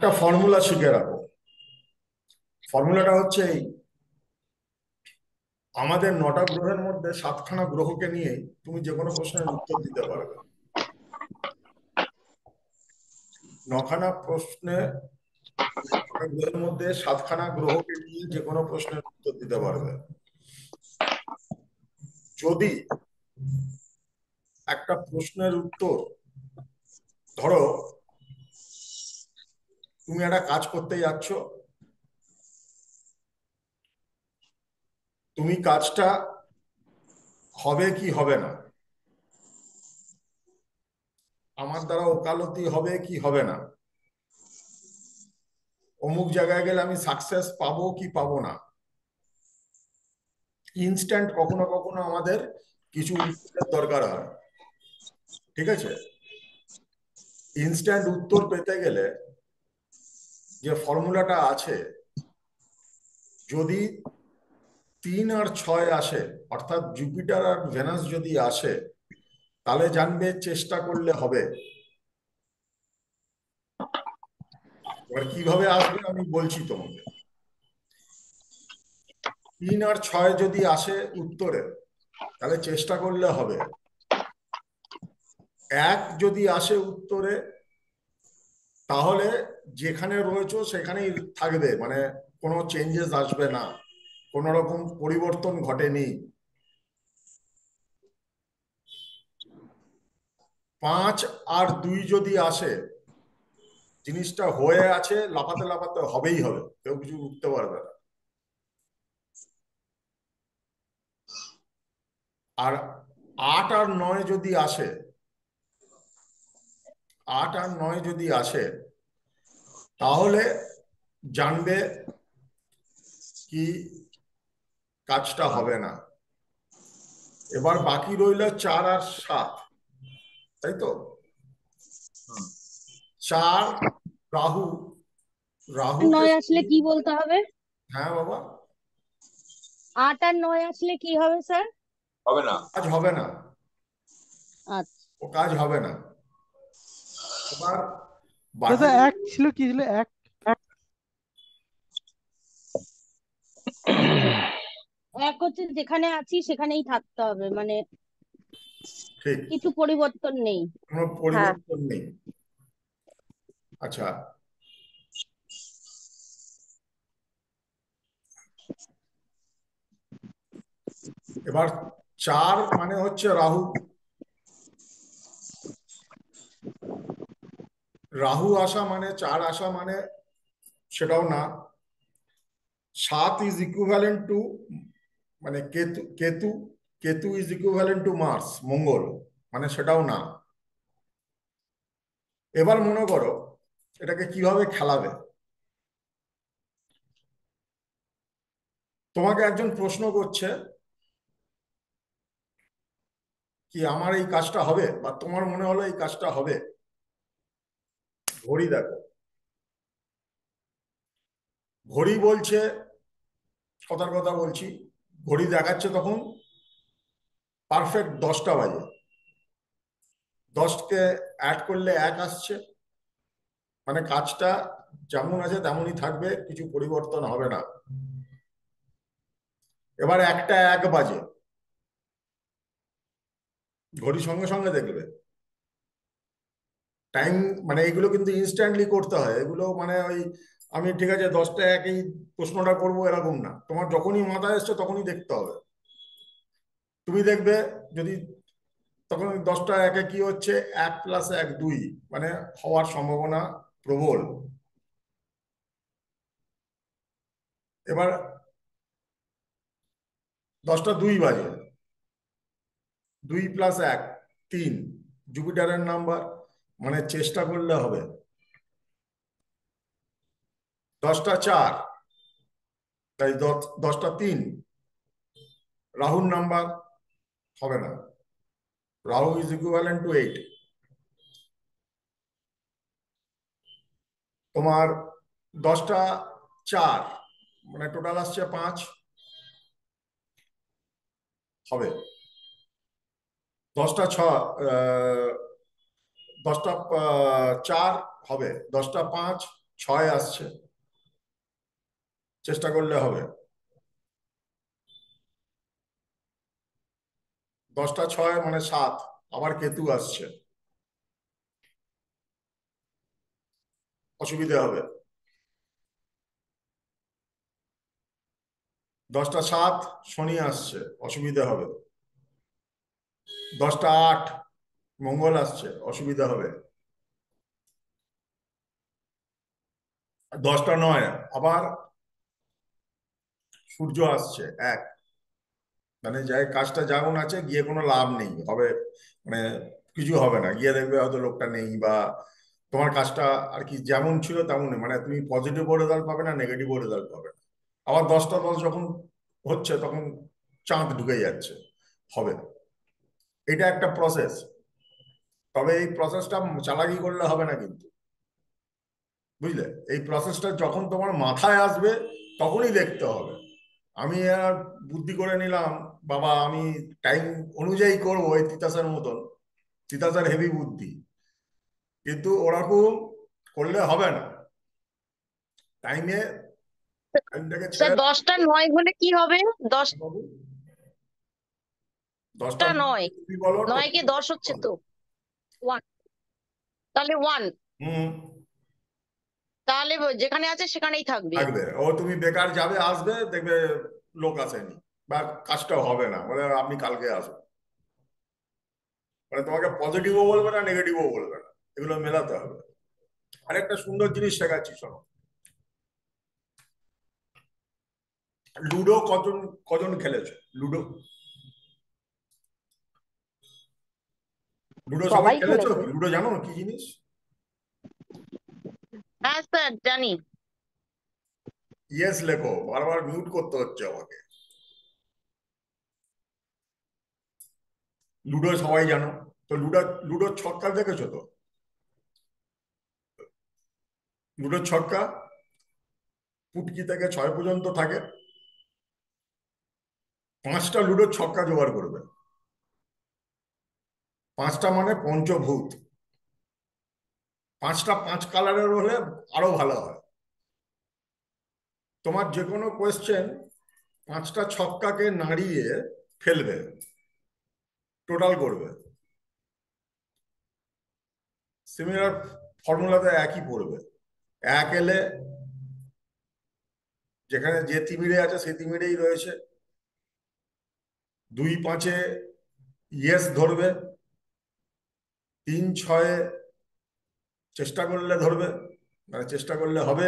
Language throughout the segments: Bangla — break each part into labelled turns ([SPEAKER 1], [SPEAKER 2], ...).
[SPEAKER 1] একটা ফর্মুলা শিখে রাখো। ফর্মুলাটা হচ্ছে এই, আমাদের 9টা গ্রহের মধ্যে 7খানা গ্রহকে নিয়ে তুমি যে কোনো প্রশ্নের উত্তর দিতে পারবে। 9খানা প্রশ্নে, 9টা গ্রহের মধ্যে 7খানা গ্রহকে নিয়ে যে কোনো প্রশ্নের উত্তর দিতে পারবে। যদি একটা প্রশ্নের উত্তর, ধরো তুমি একটা কাজ করতে যাচ্ছ, তুমি কাজটা হবে কি হবে না, আমার দ্বারা ওকালতি হবে কি হবে না, অমুক জায়গায় গেলে আমি সাকসেস পাবো কি পাবো না, ইনস্ট্যান্ট কখনো কখনো আমাদের কিছু উত্তরের দরকার হয়। ঠিক আছে, ইনস্ট্যান্ট উত্তর পেতে গেলে যে ফর্মুলাটা আছে, যদি 3 আর 6 আসে, অর্থাৎ জুপিটার আর ভেনাস যদি আসে, তাহলে জানবে চেষ্টা করলে হবে। এবার কিভাবে আসবে আমি বলছি তোমাকে। 3 আর 6 যদি আসে উত্তরে, তাহলে চেষ্টা করলে হবে। 1 যদি আসে উত্তরে, তাহলে যেখানে রয়েছে সেখানেই থাকবে, মানে কোনো চেঞ্জেস আসবে না, কোনো রকম পরিবর্তন ঘটেনি। 5 আর 2 যদি আসে, জিনিসটা হয়ে আছে, লাফাতে লাফাতে হবেই হবে, কেউ কিছু উঠতে পারবে না। আর 8 আর 9 যদি আসে, 8 আর 9 যদি আসে, তাহলে জানবে কি কাজটা হবে না। এবার বাকি রইল 4 আর 7, তাই তো? 4 রাহু, রাহুকে
[SPEAKER 2] 9 আসলে
[SPEAKER 1] শনি,
[SPEAKER 2] কি বলতে হবে?
[SPEAKER 1] হ্যাঁ বাবা,
[SPEAKER 2] 8 আর 9 আসলে কি হবে স্যার?
[SPEAKER 3] হবে না।
[SPEAKER 1] কাজ হবে না,
[SPEAKER 2] আচ্ছা।
[SPEAKER 1] ও কাজ হবে না। এবার বাকি
[SPEAKER 4] দাদা এক ছিল, কি ছিল এক?
[SPEAKER 2] এক হচ্ছে যেখানে আছি সেখানেই থাকতে হবে, মানে
[SPEAKER 1] ঠিক,
[SPEAKER 2] কিছু পরিবর্তন নেই।
[SPEAKER 1] কোনো
[SPEAKER 2] হ্যাঁ।
[SPEAKER 1] পরিবর্তন নেই। আচ্ছা, এবার 4 মানে হচ্ছে রাহু, রাহু আসা মানে 4 আসা মানে সেটাও না। 7 ইজ ইকুইভ্যালেন্ট টু, মানে Ketu, Ketu, Ketu is equivalent to Mars, Mangal, মানে সেটাও না। এবার মনে করো এটাকে কিভাবে খেলাবে। তোমাকে একজন প্রশ্ন করছে কি আমার এই কাজটা হবে, বা তোমার মনে হলো এই কাজটা হবে। ঘড়ি দেখো, ঘড়ি বলছে, কথার কথা বলছি, ঘড়ি দেখাচ্ছে তখন পারফেক্ট 10টা বাজে, 10কে অ্যাড করলে 1 আসছে, মানে কাজটা যেমন আছে তেমনই থাকবে, কিছু পরিবর্তন হবে না। এবার 1টা 1 বাজে, ঘড়ি সঙ্গে সঙ্গে দেখবে টাইম, মানে এগুলো কিন্তু ইনস্ট্যান্টলি করতে হয়, এগুলো মানে ওই আমি ঠিক আছে 10টা 1 প্রশ্নটা করবো এরকম না, তোমার যখনই মাথায় এসছে তখনই দেখতে হবে। তুমি দেখবে যদি তখন 10টা 1 কি হচ্ছে, 1+1 2, মানে হওয়ার সম্ভাবনা প্রবল। এবার 10টা 2 বাজে, 2+1 3, জুপিটারের নাম্বার, মানে চেষ্টা করলে হবে। 10টা 4, তাই 10টা 3, রাহুর নাম্বার, হবে না, রাহু ইজ ইকুইভ্যালেন্ট টু 8। তোমার 10টা 4, মানে টোটাল আসছে 5, হবে। 10টা 6, 10টা 4 হবে, 10টা 5 ছয় আসছে, চেষ্টা করলে হবে। 10টা 6 মানে 7, আবার কেতু আসছে, অসুবিধে হবে। 10টা 7 শনি আসছে, অসুবিধা হবে। 10টা 8 মঙ্গল আসছে, অসুবিধা হবে। 10টা 9 আবার সূর্য আসছে 1, মানে যাই কাজটা যেমন আছে গিয়ে কোনো লাভ নেই, হবে মানে কিছু হবে না, গিয়ে দেখবে হয়তো লোকটা নেই, বা তোমার কাজটা আর কি যেমন ছিল তেমনই, মানে তুমি পজিটিভ রেজাল্ট পাবে না, নেগেটিভ রেজাল্ট পাবে না। আবার 10টা 10 যখন হচ্ছে তখন চাঁদ ঢুকে যাচ্ছে, হবে। এটা একটা প্রসেস, তবে এই প্রসেসটা চালাকি করলে হবে না কিন্তু, বুঝলে? এই প্রসেসটা যখন তোমার মাথায় আসবে তখনই দেখতে হবে। আমি আর বুদ্ধি করে নিলাম বাবা আমি টাইম অনুযায়ী করবো, এই তিতাসের মতন। তিতাসের হেভি বুদ্ধি, কিন্তু ওরকম করলে হবে না। টাইমে টাইমটাকে
[SPEAKER 2] স্যার
[SPEAKER 1] ছেড়ে
[SPEAKER 2] 10টা 9 হলে কি হবে?
[SPEAKER 1] বাবু, 10টা
[SPEAKER 2] 10টা 9,
[SPEAKER 1] তুমি বলো
[SPEAKER 2] 9 কে 10 হচ্ছে তো 1, তাহলে 1।
[SPEAKER 1] হুম,
[SPEAKER 2] তাহলে যেখানে আছে সেখানেই থাকবে।
[SPEAKER 1] থাকবে। ও তুমি বেকার যাবে, আসবে দেখবে লোক আসেনি, বা কাজটাও হবে না, বলে আপনি কালকে আসুন। মানে তোমাকে পজিটিভও বলবে না, নেগেটিভও বলবে না, এগুলো মেলাতে হবে। আরেকটা সুন্দর জিনিস শেখাচ্ছি, শোনো। লুডো কজন কজন খেলেছো? লুডো, লুডো সবাই
[SPEAKER 2] সবাই
[SPEAKER 1] খেলেছো?
[SPEAKER 2] খেলেছে।
[SPEAKER 1] লুডো জানো কি জিনিস?
[SPEAKER 2] হ্যাঁ স্যার জানি।
[SPEAKER 1] ইয়েস লেখো, বারবার মিউট করতে হচ্ছে আমাকে। লুডো সবাই জানো তো? লুডোর ছক্কা দেখেছো তো? লুডোর ছক্কা পুটকি থেকে 6 পর্যন্ত থাকে। 5টা লুডোর ছক্কা জোগাড় করবে। 5টা মানে পঞ্চভূত। 5টা 5 কালারের হলে আরো ভালো হয়। তোমার যে কোনো কোয়েশ্চেন 5টা ছক্কাকে নাড়িয়ে ফেলবে, টোটাল করবে। সিমিলার ফর্মুলাতে একই পড়বে। 1 এলে যেখানে যে তিমিরে আছে সেই তিমিরেই রয়েছে। 2 5-এ ইয়েস ধরবে। 3 6-এ চেষ্টা করলে ধরবে, মানে চেষ্টা করলে হবে।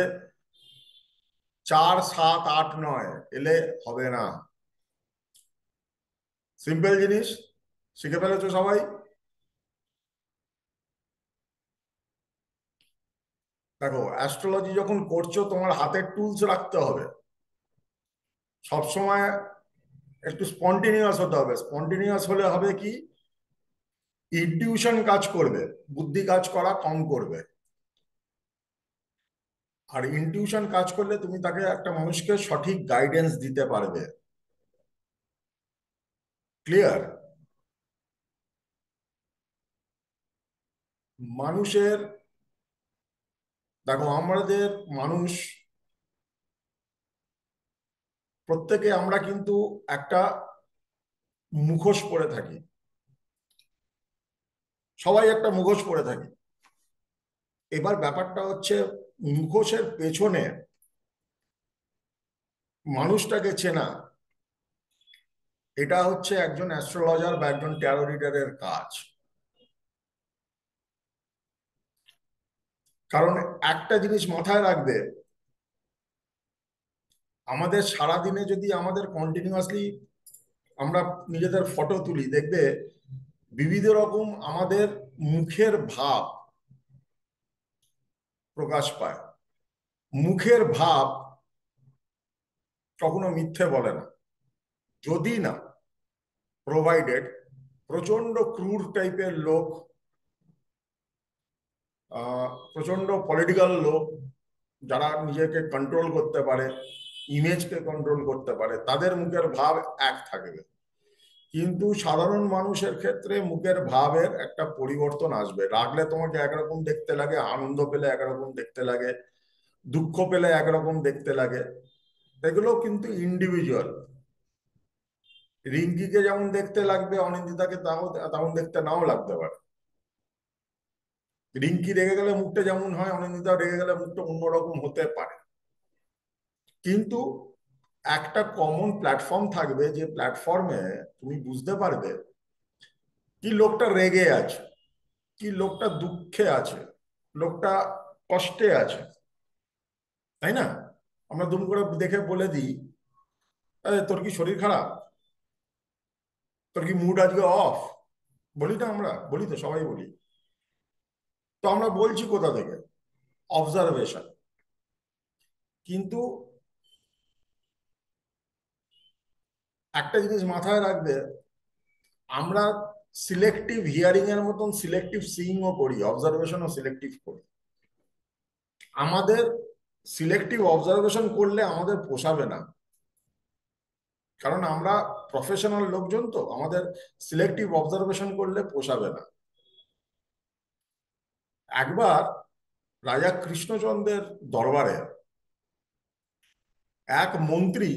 [SPEAKER 1] 4 7 8 9 এলে হবে না। সিম্পল জিনিস, শিখে ফেলেছো সবাই? দেখো, অ্যাস্ট্রোলজি যখন করছো তোমার হাতের টুলস রাখতে হবে সবসময়। একটু স্পন্টিনিয়াস হতে হবে। স্পন্টিনিয়াস হলে হবে কি, ইনটিউশন কাজ করবে, বুদ্ধি কাজ করা কম করবে। আর ইনটিউশন কাজ করলে তুমি তাকে একটা মানুষকে সঠিক গাইডেন্স দিতে পারবে। ক্লিয়ার? মানুষের, দেখো আমাদের মানুষ প্রত্যেকে আমরা কিন্তু একটা মুখোশ পরে থাকি, সবাই একটা মুখোশ পরে থাকি। এবার ব্যাপারটা হচ্ছে মুখোশের পেছনে মানুষটাকে চেনা, এটা হচ্ছে একজন অ্যাস্ট্রোলজার বা একজন ট্যারো রিডারের কাজ। কারণ একটা জিনিস মাথায় রাখবে, আমাদের সারা দিনে যদি আমাদের কন্টিনিউয়াসলি আমরা নিজেদের ফটো তুলি, দেখবে বিবিধ রকম আমাদের মুখের ভাব প্রকাশ পায়। মুখের ভাব কখনো মিথ্যে বলে না, যদি না প্রোভাইডেড প্রচন্ড ক্রুর টাইপের লোক, প্রচন্ড পলিটিক্যাল লোক, যারা নিজেকে কন্ট্রোল করতে পারে, ইমেজকে কন্ট্রোল করতে পারে, তাদের মুখের ভাব এক থাকবে। কিন্তু সাধারণ মানুষের ক্ষেত্রে মুখের ভাবের একটা পরিবর্তন আসবে। রাগলে তোমাকে একরকম দেখতে লাগে, আনন্দ পেলে একরকম দেখতে লাগে, দুঃখ পেলে একরকম দেখতে লাগে। এগুলো কিন্তু ইন্ডিভিজুয়াল। রিঙ্কিকে যেমন দেখতে লাগবে, অনিন্দিতাকে তেমন দেখতে নাও লাগতে পারে। রিঙ্কি রেগে গেলে মুখটা যেমন হয়, অনিন্দিতা রেগে গেলে মুখটা অন্যরকম হতে পারে। কিন্তু একটা কমন প্ল্যাটফর্ম থাকবে, যে প্ল্যাটফর্মে তুমি বুঝতে পারবে কি লোকটা রেগে আছে, কি লোকটা দুঃখে আছে, লোকটা কষ্টে আছে, তাই না? আমরা দুম করে দেখে বলে দিই, আরে তোর কি শরীর খারাপ, তোর কি মুড আজকে অফ, বলি না? আমরা বলি তো, সবাই বলি। তো আমরা বলছি কোথা থেকে? অবজারভেশন। কিন্তু একটা জিনিস মাথায় রাখবে, আমরা সিলেক্টিভ হিয়ারিং এর মতন সিলেক্টিভ সিইং ও করি, অবজারভেশন ও সিলেক্টিভ করি। আমাদের সিলেক্টিভ অবজারভেশন করলে আমাদের পোষাবে না, কারণ আমরা প্রফেশনাল লোকজন, তো আমাদের সিলেক্টিভ অবজারভেশন করলে পোষাবে না। একবার রাজা কৃষ্ণচন্দ্রের দরবারে এক মন্ত্রী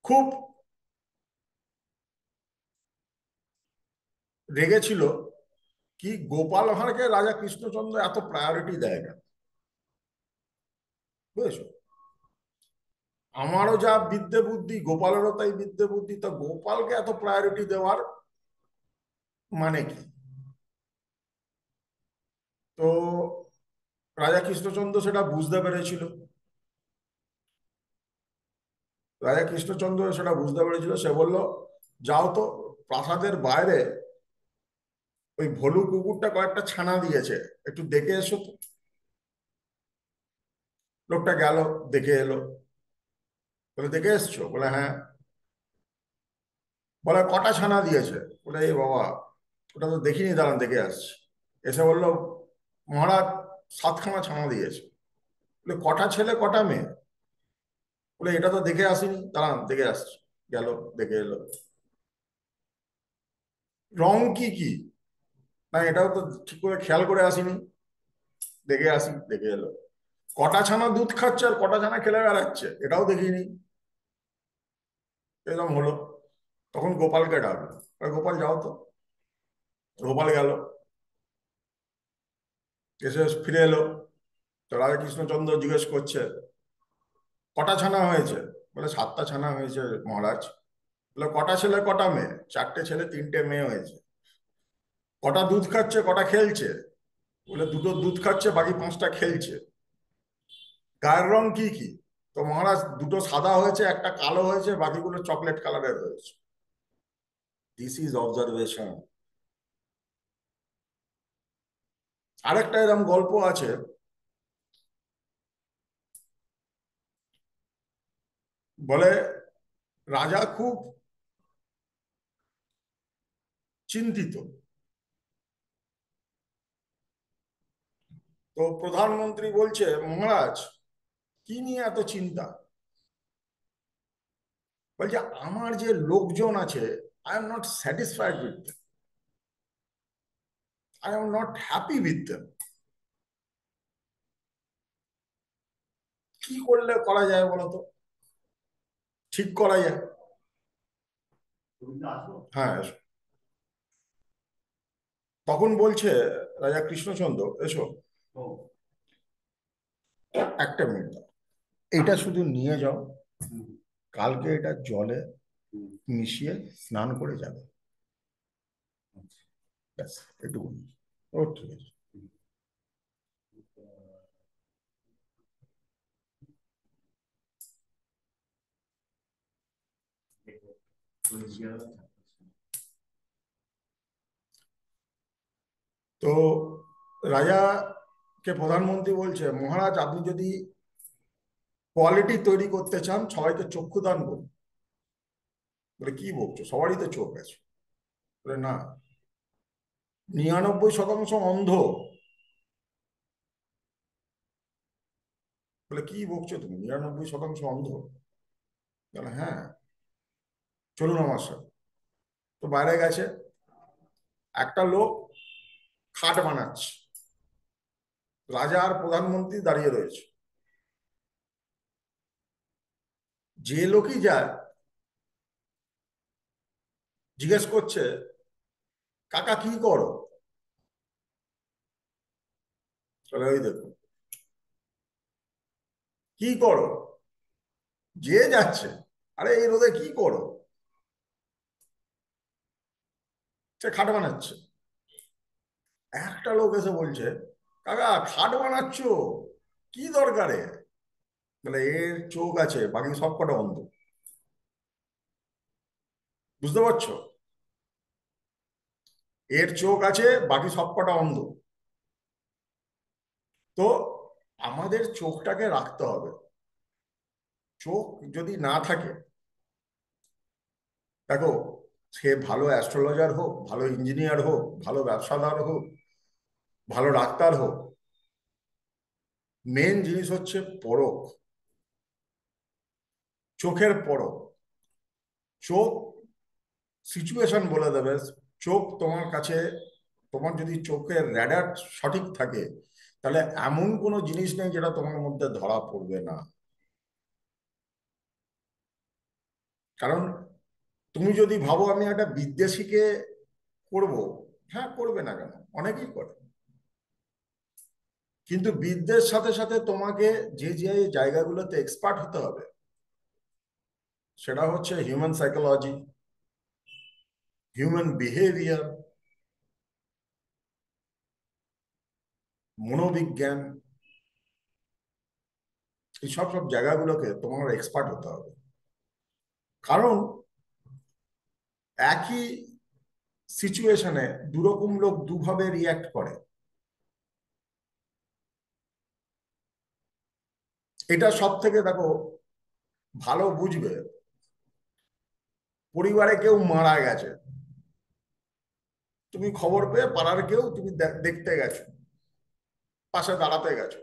[SPEAKER 1] খুব রেগেছিল, কি গোপাল ভাঁড়কে রাজা কৃষ্ণচন্দ্র এত প্রায়োরিটি দেয় কেন, বুঝেছো? আমারও যা বিদ্যে বুদ্ধি, গোপালেরও তাই বিদ্যে বুদ্ধি, তা গোপালকে এত প্রায়োরিটি দেওয়ার মানে কি? তো রাজা কৃষ্ণচন্দ্র সেটা বুঝতে পেরেছিল। রাজা কৃষ্ণচন্দ্র সেটা বুঝতে পেরেছিল, সে বলল, যাও তো, প্রাসাদের বাইরে ওই ভলু কুকুরটা কয়েকটা ছানা দিয়েছে, একটু দেখে এসো তো। লোকটা গেল, দেখে এলো। বলে, দেখে এসছো? বলে, হ্যাঁ। বলে, কটা ছানা দিয়েছে? বলে, এই বাবা, ওটা তো দেখিনি, দাঁড়ান দেখে আসছি। এসে বললো, মহারাজ 7খানা ছানা দিয়েছে। বলে, কটা ছেলে কটা মেয়ে? বলে, এটা তো দেখে আসিনি, দাঁড়ান দেখে আসছি। গেল, দেখে এলো। রং কি কি? না, এটাও তো ঠিক করে খেয়াল করে আসিনি, দেখে আসি, দেখে এলো। কটা ছানা দুধ খাচ্ছে আর কটা ছানা খেলে বেড়াচ্ছে, এটাও দেখিনি। এরকম হলো। তখন গোপালকে ডাকলো, আরে গোপাল যাও তো। গোপাল গেল, এসে ফিরে এলো। তো রাজা কৃষ্ণচন্দ্র জিজ্ঞেস করছে, কটা ছানা হয়েছে? বলে, 7টা ছানা হয়েছে মহারাজ। বলে, কটা ছেলে কটা মেয়ে? 4টে ছেলে 3টে মেয়ে হয়েছে। কটা দুধ খাচ্ছে কটা খেলছে? বলে, দুটো দুধ খাচ্ছে, বাকি 5টা খেলছে। গায়ের রং কি কি? তো মহারাজ, দুটো সাদা হয়েছে, একটা কালো হয়েছে, বাকিগুলো চকলেট কালারের হয়েছে। This is observation. আরেকটা এরকম গল্প আছে। বলে, রাজা খুব চিন্তিত। তো প্রধানমন্ত্রী বলছে, মহারাজ কি নিয়ে এত চিন্তা? বলছে, আমার যে লোকজন আছে, I am not satisfied with them, I am not happy with them. কি করলে করা যায় বলো তো, ঠিক করা যায়? হ্যাঁ, এসো। তখন বলছে রাজা কৃষ্ণচন্দ্র, এসো, একটা মিনিট দাও, এটা শুধু নিয়ে যাও, কালকে এটা জলে মিশিয়ে স্নান করে যাবে, ব্যাস, এটুকু। ও ঠিক আছে। তো রাজাকে প্রধানমন্ত্রী বলছে, মহারাজ আপনি যদি কোয়ালিটি তৈরি করতে চান, সবাইকে চক্ষুদান করুন। বলে, কি বলছো, সবারই তো চোখ আছে। বলে, না, 99% অন্ধ। বলে, কি বলছো তুমি, 99% অন্ধ? বলে, হ্যাঁ, চলুন আমার সাথে। তো বাইরে গেছে, একটা লোক খাট বানাচ্ছে। রাজা আর প্রধানমন্ত্রী দাঁড়িয়ে রয়েছে, যে লোকই যায় জিজ্ঞেস করছে, কাকা কি করো? ওই দেখুন কি করো, যে যাচ্ছে, আরে এই রোদে কি করো? সে খাট বানাচ্ছে। একটা লোক এসে বলছে, কাকা খাট বানাচ্ছো, কি দরকারে? বলে এর চোখ আছে, বাকি সব কটা অন্ধ। বুঝতে পারছো? এর চোখ আছে, বাকি সব কটা অন্ধ। তো আমাদের চোখটাকে রাখতে হবে। চোখ যদি না থাকে, দেখো, সে ভালো অ্যাস্ট্রোলজার হোক, ভালো ইঞ্জিনিয়ার হোক, ভালো ব্যবসাদার হোক, ভালো ডাক্তার হোক, মেন জিনিস হচ্ছে পরখ, চোখের পরখ। চোখ সিচুয়েশন বলে দেবে। চোখ তোমার কাছে, তোমার যদি চোখের র্যাডার সঠিক থাকে, তাহলে এমন কোনো জিনিস নেই যেটা তোমার মধ্যে ধরা পড়বে না। কারণ তুমি যদি ভাবো আমি একটা বিদেশিকে করব, হ্যাঁ করবে না কেন, অনেকেই করে। কিন্তু বিদ্যের সাথে সাথে তোমাকে যে যে জায়গাগুলোতে এক্সপার্ট হতে হবে, সেটা হচ্ছে হিউম্যান সাইকোলজি, হিউম্যান বিহেভিয়ার, মনোবিজ্ঞান, এই সব সব জায়গাগুলোকে তোমার এক্সপার্ট হতে হবে। কারণ একই সিচুয়েশনে দুরকম লোক দুভাবে রিয়াক্ট করে। এটা সব থেকে দেখো ভালো বুঝবে, পরিবারে কেউ মারা গেছে, তুমি খবর পেয়ে পাড়ার কেউ তুমি দেখতে গেছো, পাশে দাঁড়াতে গেছো,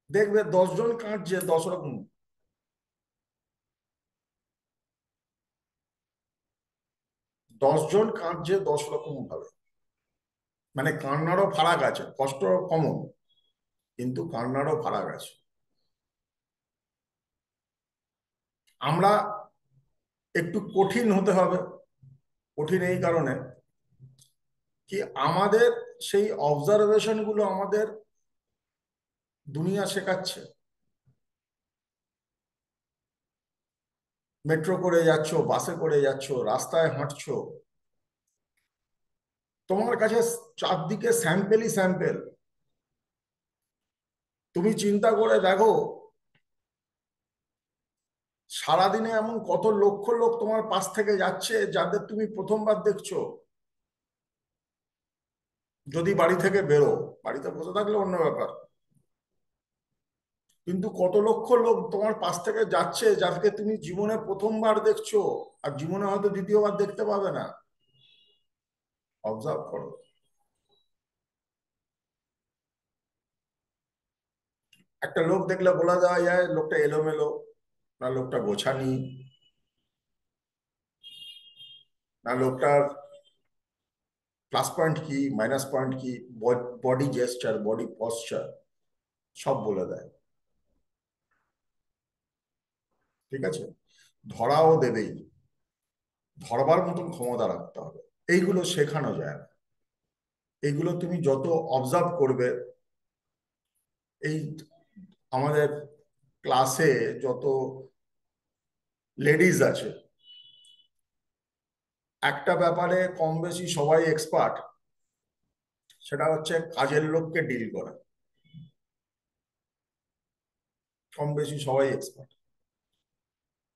[SPEAKER 1] দেখবে 10 জন কাঁদছে 10 রকম, 10 জন কাঁদছে 10 রকম ভাবে। মানে কান্নারও ফারাক আছে, কষ্ট কমন, কিন্তু কান্নারও ফারাক আছে। আমরা একটু কঠিন হতে হবে। কঠিন এই কারণে কি, আমাদের সেই অবজারভেশন গুলো আমাদের দুনিয়া শেখাচ্ছে। মেট্রো করে যাচ্ছ, বাসে করে যাচ্ছ, রাস্তায় হাঁটছো, তোমার কাছে চারদিকে স্যাম্পেলই স্যাম্পেল। তুমি চিন্তা করে দেখো, সারাদিনে এমন কত লক্ষ লোক তোমার পাশ থেকে যাচ্ছে যাদের তুমি প্রথমবার দেখছো। যদি বাড়ি থেকে বেরো, বাড়িতে বসে থাকলে অন্য ব্যাপার, কিন্তু কত লক্ষ লোক তোমার পাশ থেকে যাচ্ছে যাদেরকে তুমি জীবনে প্রথমবার দেখছো, আর জীবনে হয়তো দ্বিতীয়বার দেখতে পাবে না। অবজার্ভ করো। একটা লোক দেখলে বলা দেওয়া যায় লোকটা এলোমেলো, না লোকটা গোছানি, না লোকটার প্লাস পয়েন্ট কি, মাইনাস পয়েন্ট কি, বডি জেস্টার, বডি পশ্চার, সব বলে দেয়। ঠিক আছে? ধরাও দেবেই, ধরবার মতন ক্ষমতা রাখতে হবে। এইগুলো শেখানো যায় না। এইগুলো তুমি যত অবজার্ভ করবে, এই আমাদের ক্লাসে যত লেডিজ আছে, একটা ব্যাপারে কম বেশি সবাই এক্সপার্ট, সেটা হচ্ছে কাজের লোককে ডিল করা। কম বেশি সবাই এক্সপার্ট।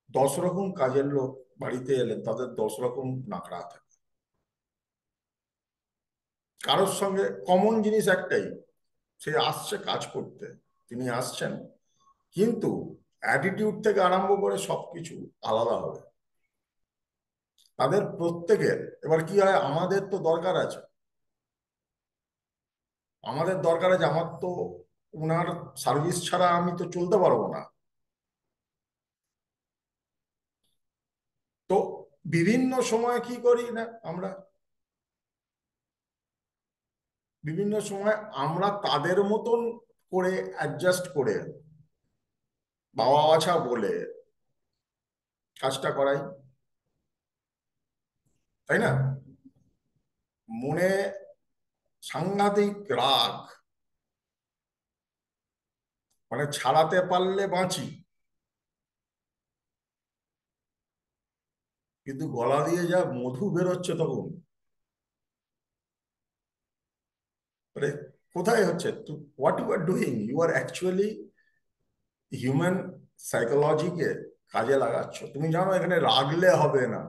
[SPEAKER 1] 10 রকম কাজের লোক বাড়িতে এলে তাদের 10 রকম নাকড়া থাকে। কারোর সঙ্গে কমন জিনিস একটাই, সে আসছে কাজ করতে, তিনি আসছেন, কিন্তু অ্যাটিটিউড থেকে আরম্ভ করে সবকিছু আলাদা হবে তাদের প্রত্যেকের। এবার কি হয়, আমাদের তো দরকার আছে, আমাদের দরকার আছে, আমার তো ওনার সার্ভিস ছাড়া আমি তো চলতে পারবো না। তো বিভিন্ন সময় কি করি না আমরা, বিভিন্ন সময় আমরা তাদের মতন করে অ্যাডজাস্ট করে বাবা বাছা বলে কাজটা করাই, তাই না? মনে সাংঘাতিক রাগ, মানে ছাড়াতে পারলে বাঁচি, কিন্তু গলা দিয়ে যা মধু বেরোচ্ছে তখন, মানে কোথায় হচ্ছে what you are doing, you are actually human সাইকোলজিকে কাজে লাগাচ্ছ। তুমি জানো এখানে রাগলে হবে না,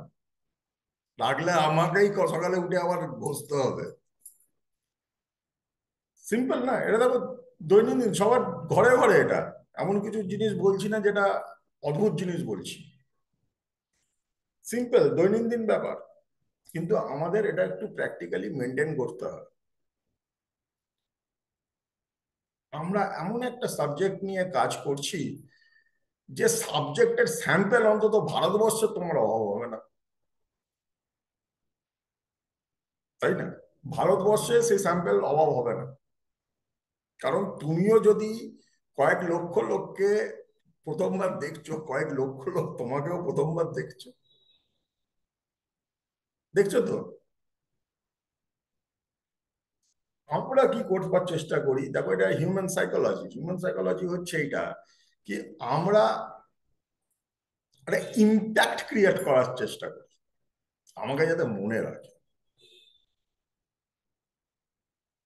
[SPEAKER 1] রাগলে আমাকেই সকালে উঠে আবার ঘষতে হবে। সিম্পল না এটা? দেখো দৈনন্দিন সবার ঘরে ঘরে এটা, এমন কিছু জিনিস বলছি না যেটা অদ্ভুত জিনিস বলছি, সিম্পল দৈনন্দিন ব্যাপার, কিন্তু আমাদের এটা একটু প্র্যাকটিক্যালি মেনটেন করতে হয়। আমরা এমন একটা সাবজেক্ট নিয়ে কাজ করছি যে সাবজেক্টের স্যাম্পেল অন্তত ভারতবর্ষে তোমার অভাব হবে না, তাই না? ভারতবর্ষে সেই স্যাম্পেল অভাব হবে না, কারণ তুমিও যদি কয়েক লক্ষ লোককে প্রথমবার দেখছো, কয়েক লক্ষ লোক তোমাকেও প্রথমবার দেখছো, দেখছো তো। আমরা কি করবার চেষ্টা করি দেখো, এটা হিউম্যান সাইকোলজি। হিউম্যান সাইকোলজি হচ্ছে এইটা কি, আমরা একটা ইম্প্যাক্ট ক্রিয়েট করার চেষ্টা করি, আমাকে যাতে মনে রাখে।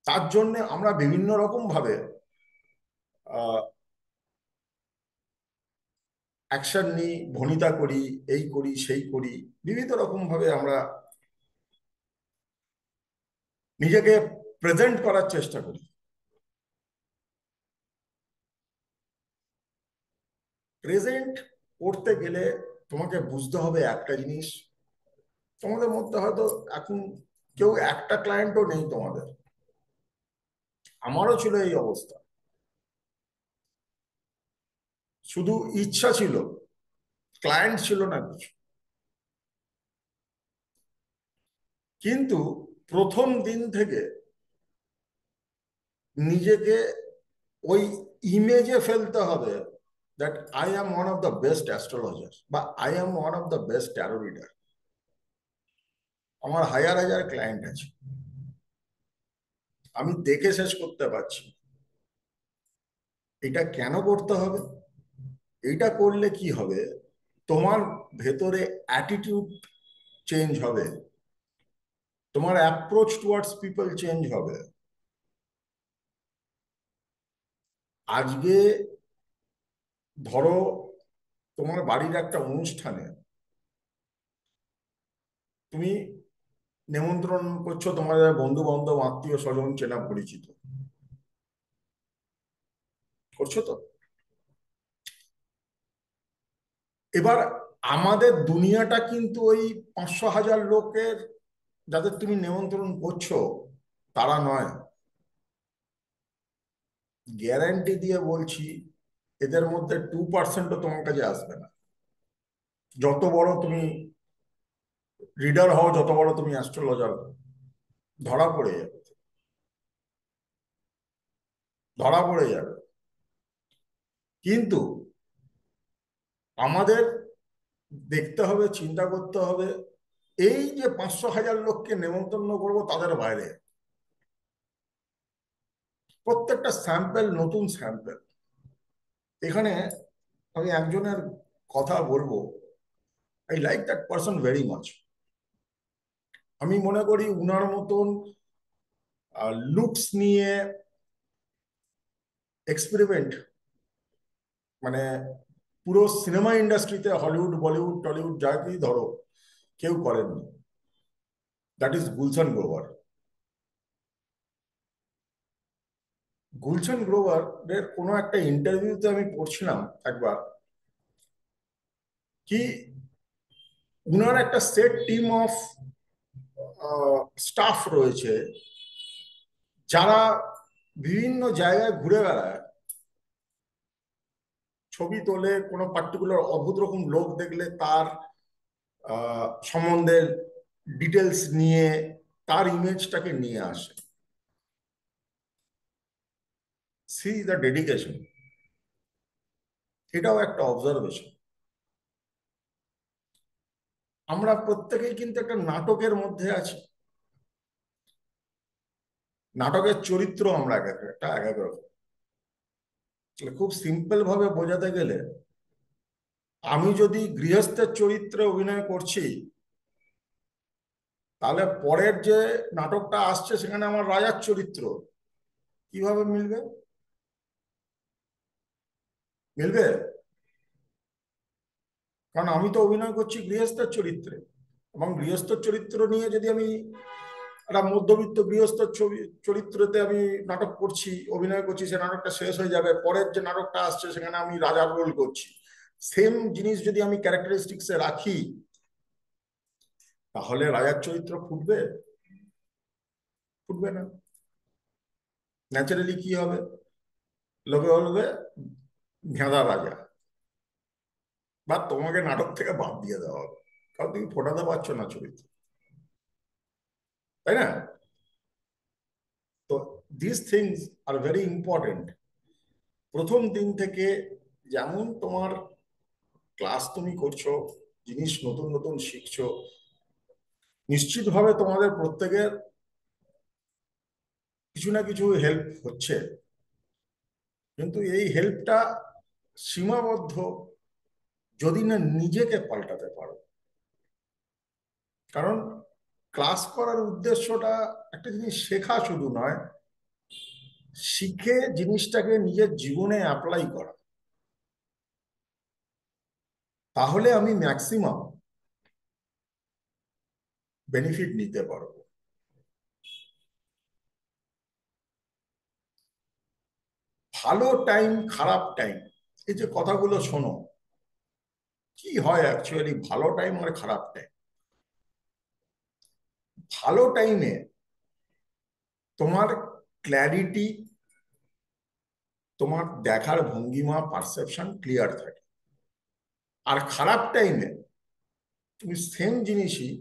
[SPEAKER 1] তার জন্য আমরা বিভিন্ন রকম ভাবে অ্যাকশন নিই, ভনিতা করি, এই করি সেই করি, বিভিন্ন রকম ভাবে আমরা নিজেকে প্রেজেন্ট করার চেষ্টা করি। প্রেজেন্ট করতে গেলে তোমাকে বুঝতে হবে একটা জিনিস, তোমাদের মধ্যে হয়তো এখন কেউ একটা ক্লায়েন্টও নেই তোমাদের, আমারও ছিল এই অবস্থা, শুধু ইচ্ছা ছিল, ক্লায়েন্ট ছিল না কিছু। কিন্তু প্রথম দিন থেকে নিজেকে ওই ইমেজে ফেলতে হবে that I am one of the best astrologer, বা I am one of the best tarot reader. আমার হাজার হাজার ক্লায়েন্ট আছে, আমি দেখে শেষ করতে পারছি। এটা কেন করতে হবে? এটা করলে কি হবে, তোমার ভেতরে অ্যাটিটিউড চেঞ্জ হবে, তোমার অ্যাপ্রোচ টুয়ার্ডস পিপল চেঞ্জ হবে। আজকে ধরো তোমার বাড়ির একটা অনুষ্ঠানে তুমি নিমন্ত্রণ করছো তোমার বন্ধু বান্ধব আত্মীয় স্বজন চেনা পরিচিত, করছো তো। এবার আমাদের দুনিয়াটা কিন্তু ওই 500,000 লোকের যাদের তুমি নিমন্ত্রণ করছো তারা নয়। গ্যারান্টি দিয়ে বলছি এদের মধ্যে 2%ও তোমার কাছে আসবে না, যত বড় তুমি রিডার হও, যত বড় তুমি অ্যাস্ট্রোলজার হও, ধরা পড়ে যাবে, ধরা পড়ে যাবে। কিন্তু আমাদের দেখতে হবে, চিন্তা করতে হবে, এই যে 500,000 লোককে নেমন্তন্ন করবো তাদের বাইরে প্রত্যেকটা স্যাম্পেল নতুন স্যাম্পেল। এখানে আমি একজনের কথা বলবো, I like that person very much. আমি মনে করি উনার মতন লুকস নিয়ে এক্সপেরিমেন্ট, মানে পুরো সিনেমা ইন্ডাস্ট্রিতে হলিউড বলিউড টলিউড যাকেই ধরো কেউ করেননি, দ্যাট ইজ গুলশান গ্রোভার। গুলশান গ্রোভার এর কোনো একটা ইন্টারভিউতে আমি পড়ছিলাম একবার, কি উনার একটা সেট টিম অফ স্টাফ রয়েছে যারা বিভিন্ন জায়গায় ঘুরে বেড়ায়, ছবি তোলে, কোনো পার্টিকুলার অদ্ভুত রকম লোক দেখলে তার সম্বন্ধে ডিটেলস নিয়ে তার ইমেজটাকে নিয়ে আসে। C the dedication. এটাও একটা অবজারভেশন। আমরা প্রত্যেকেই কিন্তু একটা নাটকের মধ্যে আছি। নাটকের চরিত্র আমরা এক একটা এক এক রকম। খুব সিম্পল ভাবে বোঝাতে গেলে, আমি যদি গৃহস্থের চরিত্রে অভিনয় করছি, তাহলে পরের যে নাটকটা আসছে সেখানে আমার রাজার চরিত্র কিভাবে মিলবে? মিলবে? কারণ আমি তো অভিনয় করছি গৃহস্থের চরিত্রে, এবং গৃহস্থ চরিত্র নিয়ে যদি আমি একটা মধ্যবিত্ত গৃহস্থ চরিত্রতে আমি নাটক করছি, অভিনয় করছি, সে নাটকটা শেষ হয়ে যাবে, পরের যে নাটকটা আসছে সেখানে আমি রাজার রোল করছি। সেম জিনিস যদি আমি ক্যারেক্টারিস্টিক্সে রাখি, তাহলে রাজার চরিত্র ফুটবে? ফুটবে না। ন্যাচারালি কি হবে? লোকে বলবে ভেড়া রাজা, বা তোমাকে নাটক থেকে বাদ দিয়ে দেওয়া হবে, কারণ তুমি ফোটাতে পারছো না চরিত্র, তাই না? তো this things are very important. প্রথম দিন থেকে, যেমন তোমার ক্লাস তুমি করছো, জিনিস নতুন নতুন শিখছো, নিশ্চিতভাবে তোমাদের প্রত্যেকের কিছু না কিছু হেল্প হচ্ছে। কিন্তু এই হেল্পটা সীমাবদ্ধ যদি না নিজেকে পাল্টাতে পারো। কারণ ক্লাস করার উদ্দেশ্যটা একটা জিনিস শেখা শুধু নয়, শিখে জিনিসটাকে নিজের জীবনে অ্যাপ্লাই করা। তাহলে আমি ম্যাক্সিমাম বেনিফিট নিতে পারবো। ভালো টাইম, খারাপ টাইম, এই যে কথাগুলো শোনো, কি হয় অ্যাকচুয়ালি ভালো টাইম আর খারাপ টাইম? ভালো টাইমে তোমার ক্ল্যারিটি, তোমার দেখার ভঙ্গিমা, পারসেপশন ক্লিয়ার থাকে। আর খারাপ টাইমে তুমি সেম জিনিসই,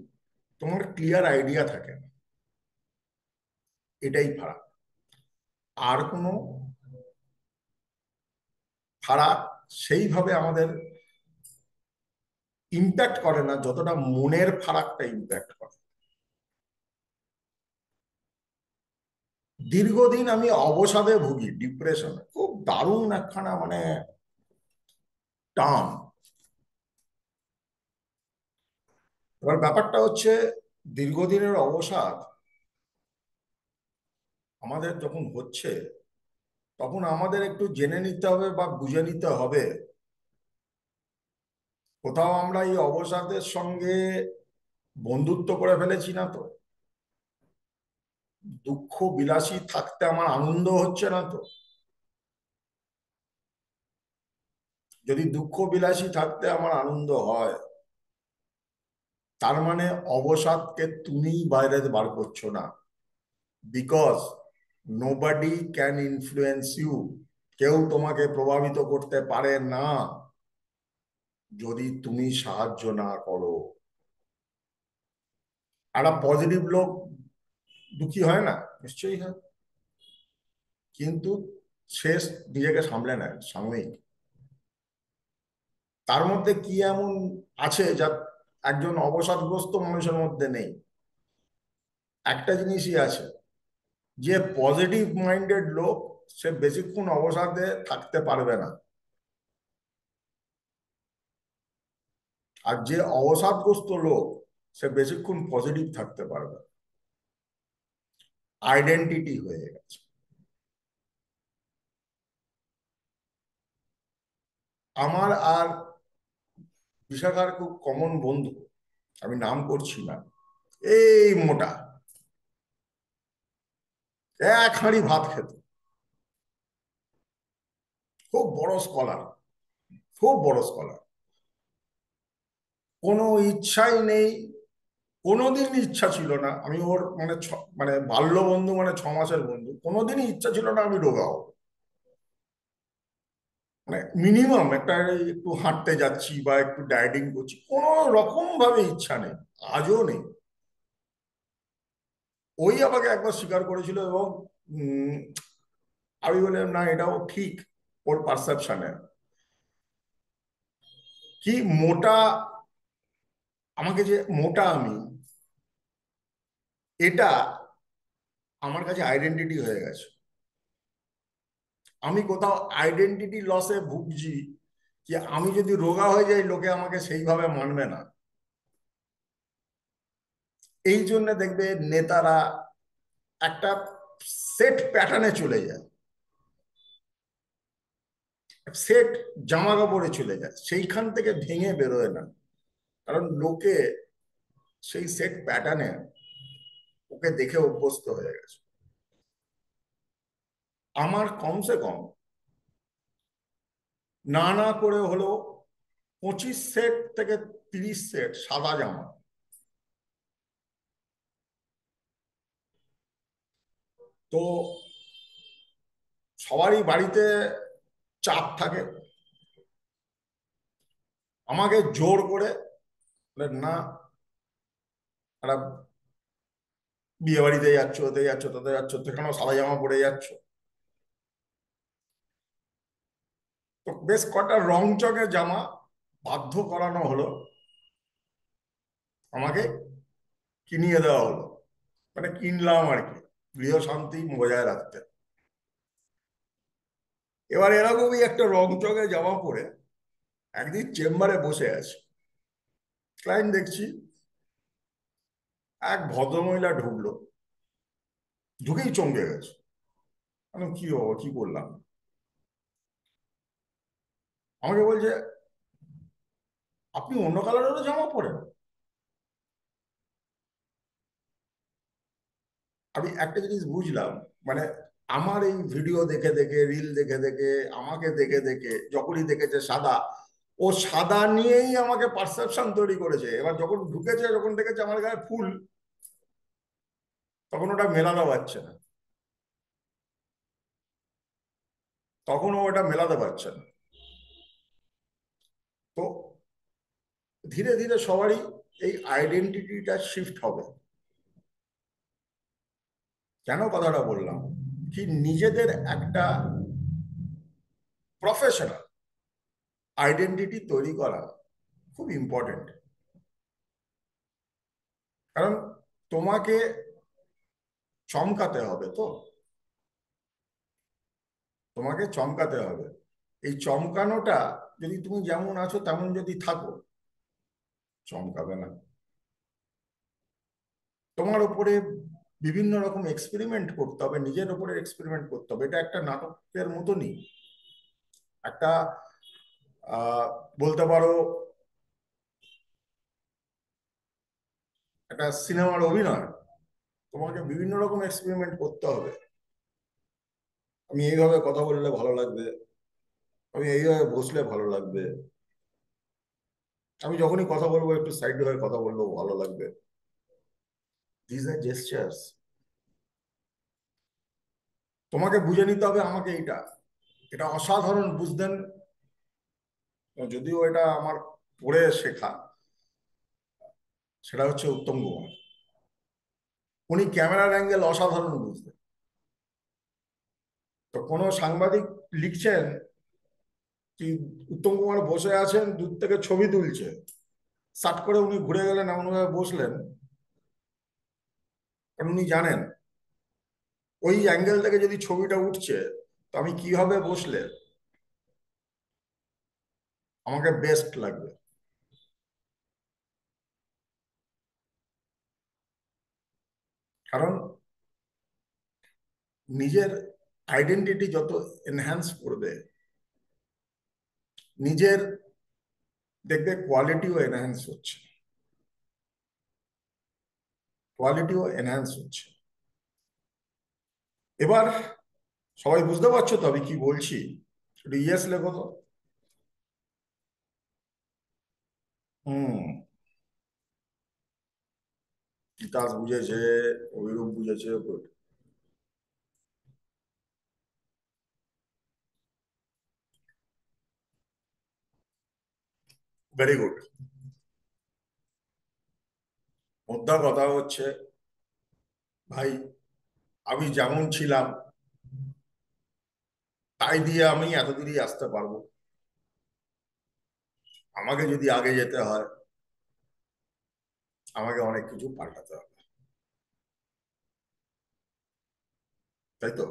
[SPEAKER 1] তোমার ক্লিয়ার আইডিয়া থাকে না। এটাই ফারাক। আর কোনো ফারাক সেইভাবে আমাদের ইম্প্যাক্ট করে না যতটা মনের ফারাকটা ইম্প্যাক্ট করে। দীর্ঘদিন আমি অবসাদে ভুগি, ডিপ্রেশনে, খুব দারুণ একখানা মানে টান। এবার ব্যাপারটা হচ্ছে, দীর্ঘদিনের অবসাদ আমাদের যখন হচ্ছে, তখন আমাদের একটু জেনে নিতে হবে বা বুঝে নিতে হবে, কোথাও আমরা এই অবসাদের সঙ্গে বন্ধুত্ব করে ফেলেছি না তো? দুঃখ বিলাসী থাকতে আমার আনন্দ হচ্ছে না তো? যদি দুঃখ বিলাসী থাকতে আমার আনন্দ হয়, তার মানে অবসাদকে তুমিই বাইরে বার করছো না। Because nobody can influence you. কেউ তোমাকে প্রভাবিত করতে পারে না যদি তুমি সাহায্য না করো। একটা পজিটিভ লোক দুঃখী হয় না? নিশ্চয়ই হয়। কিন্তু সে নিজেকে সামলে নেয় সাময়িক। তার মধ্যে কি এমন আছে যা একজন অবসাদগ্রস্ত মানুষের মধ্যে নেই? একটা জিনিসই আছে, যে পজিটিভ মাইন্ডেড লোক সে বেশিক্ষণ অবসাদে থাকতে পারবে না। আর যে অবসাদগ্রস্ত লোক সে বেশিক্ষণ পজিটিভ থাকতে পারবে। আইডেন্টিটি হয়ে গেছে। আমার আর বিশাখার খুব কমন বন্ধু, আমি নাম করছি না, এই মোটা, এক হাঁড়ি ভাত খেত, খুব বড় স্কলার, খুব বড় স্কলার। কোনো ইচ্ছাই নেই, কোনোদিন ইচ্ছা ছিল না, আমি ওর মানে মানে বাল্য বন্ধু, মানে 6 মাসের বন্ধু, কোনোদিনই ইচ্ছা ছিল না আমি রোগা হবো। মানে মিনিমাম একটা একটু হাঁটতে যাচ্ছি বা একটু ডায়েটিং করছি, কোনো রকম ভাবে ইচ্ছা নেই, আজও নেই। ওই আমাকে একবার স্বীকার করেছিল, এবং আমি বললাম না, এটাও ঠিক ওর পারসেপশনে। কি মোটা, আমাকে যে মোটা আমি, এটা আমার কাছে আইডেন্টিটি হয়ে গেছে। আমি কোথাও আইডেন্টিটি লসে ভুগছি, যে আমি যদি রোগা হয়ে যাই লোকে আমাকে সেইভাবে মানবে না। এই জন্য দেখবে নেতারা একটা সেট প্যাটার্নে চলে যায়, সেট জামা কাপড়ে চলে যায়, সেইখান থেকে ভেঙে বেরোয় না। কারণ লোকে সেই সেট প্যাটার্নে ওকে দেখে অভ্যস্ত হয়ে গেছে। আমার কমসে কম না না করে হলো 25 সেট থেকে 30 সেট সাদা জামা। তো সবারই বাড়িতে চাপ থাকে, আমাকে জোর করে না, একটা বিয়ে বাড়িতে যাচ্ছ, ওতে যাচ্ছ, তাতে যাচ্ছ, সেখানেও সাদা জামা পরে যাচ্ছ। তো বেশ কটা রং চঙের জামা বাধ্য করানো হলো, আমাকে কিনিয়ে দেওয়া হলো, মানে কিনলাম আর কি, গৃহ শান্তি বজায় রাখতে। এবার এরকমই একটা রং চঙে জামা পরে একদিন চেম্বারে বসে আছে, ক্লায়েন্ট দেখছি, এক ভদ্রমহিলা ঢুকলো, ঢুকেই চমকে গেছে। আমি কি বাবা, কি করলাম? আমাকে বলছে, আপনি অন্য কালারেরও জামা পরেন? আমি একটা জিনিস বুঝলাম, মানে আমার এই ভিডিও দেখে দেখে, রিল দেখে দেখে, আমাকে দেখে দেখে যখনই দেখেছে সাদা, ও সাদা নিয়েই আমাকে পারসেপশন তৈরি করেছে। এবার যখন ঢুকেছে, যখন দেখেছে আমার গায়ে ফুল, তখন ওটা মেলানো পারছে না, তখন ও ওটা মেলাতে পারছে না। তো ধীরে ধীরে সবারই এই আইডেন্টিটিটা শিফট হবে। কেন কথাটা বললাম, কি নিজেদের একটা প্রফেশনাল আইডেন্টিটি তৈরি করা খুব ইম্পর্টেন্ট। কারণ তোমাকে চমকাতে হবে, তো তোমাকে চমকাতে হবে। এই চমকানোটা, যদি তুমি যেমন আছো তেমন যদি থাকো, চমকাবে না। তোমার উপরে বিভিন্ন রকম এক্সপেরিমেন্ট করতে হবে, নিজের উপরে এক্সপেরিমেন্ট করতে হবে। এটা একটা নাটকের মতনই, একটা আহ বলতে পারো একটা সিনেমার অভিনয়। তোমাকে বিভিন্ন রকম এক্সপেরিমেন্ট করতে হবে। আমি এইভাবে কথা বললে ভালো লাগবে, আমি এইভাবে বসলে ভালো লাগবে, আমি যখনই কথা বলবো একটু সাইড হয়ে কথা বললেও ভালো লাগবে। This are gestures. তোমাকে বুঝে নিতে হবে আমাকে এইটা, এটা অসাধারণ বুঝতেন, যদিও এটা আমার পড়ে শেখা। সেটা হচ্ছে উত্তম কুমার। উনি ক্যামেরার অ্যাঙ্গেল অসাধারণ বুঝতেন। তো কোনো সাংবাদিক লিখছেন কি, উত্তম কুমার বসে আছেন, দূর থেকে ছবি তুলছে, সাট করে উনি ঘুরে গেলেন, এমনভাবে বসলেন, কারণ উনি জানেন ওই অ্যাঙ্গেল থেকে যদি ছবিটা উঠছে, তো আমি কিভাবে বসলে আমাকে বেস্ট লাগবে। কারণ নিজের আইডেন্টিটি যত এনহ্যান্স করবে, নিজের দেখবে কোয়ালিটিও এনহ্যান্স হচ্ছে, কোয়ালিটিও এনহ্যান্স হচ্ছে। এবার সবাই বুঝতে পারছো তো আমি কি বলছি? একটু ইয়েস লেখো তো। হুম। তিতাস বুঝেছে, অভিরূপ বুঝেছে, গুড, ভেরি গুড। মোদ্দা কথা হচ্ছে, ভাই, আমি যেমন ছিলাম তাই দিয়ে আমি এত দূরই আসতে পারবো? আমাকে যদি আগে যেতে হয়, আমাকে অনেক কিছু পাল্টাতে হবে, তাই তো?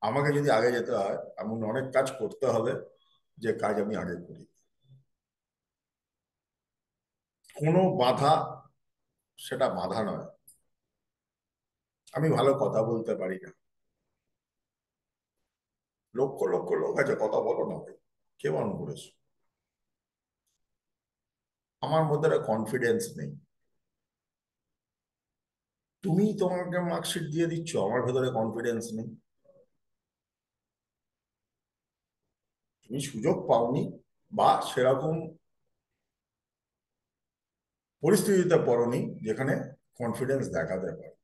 [SPEAKER 1] আমাকে যদি আগে যেতে হয়, এমন অনেক কাজ করতে হবে যে কাজ আমি আগে করি। কোনো বাধা সেটা বাধা নয়। আমি ভালো কথা বলতে পারি না, লক্ষ লক্ষ লোক আছে, কথা বলো না ভাই, কে বারণ করেছে? আমার মধ্যে কনফিডেন্স নেই। তুমি তোমাকে মার্কশিট দিয়ে দিচ্ছ, আমার ভেতরে কনফিডেন্স নেই। তুমি সুযোগ পাওনি, বা সেরকম পরিস্থিতিতে পড়নি যেখানে কনফিডেন্স দেখাতে পারে।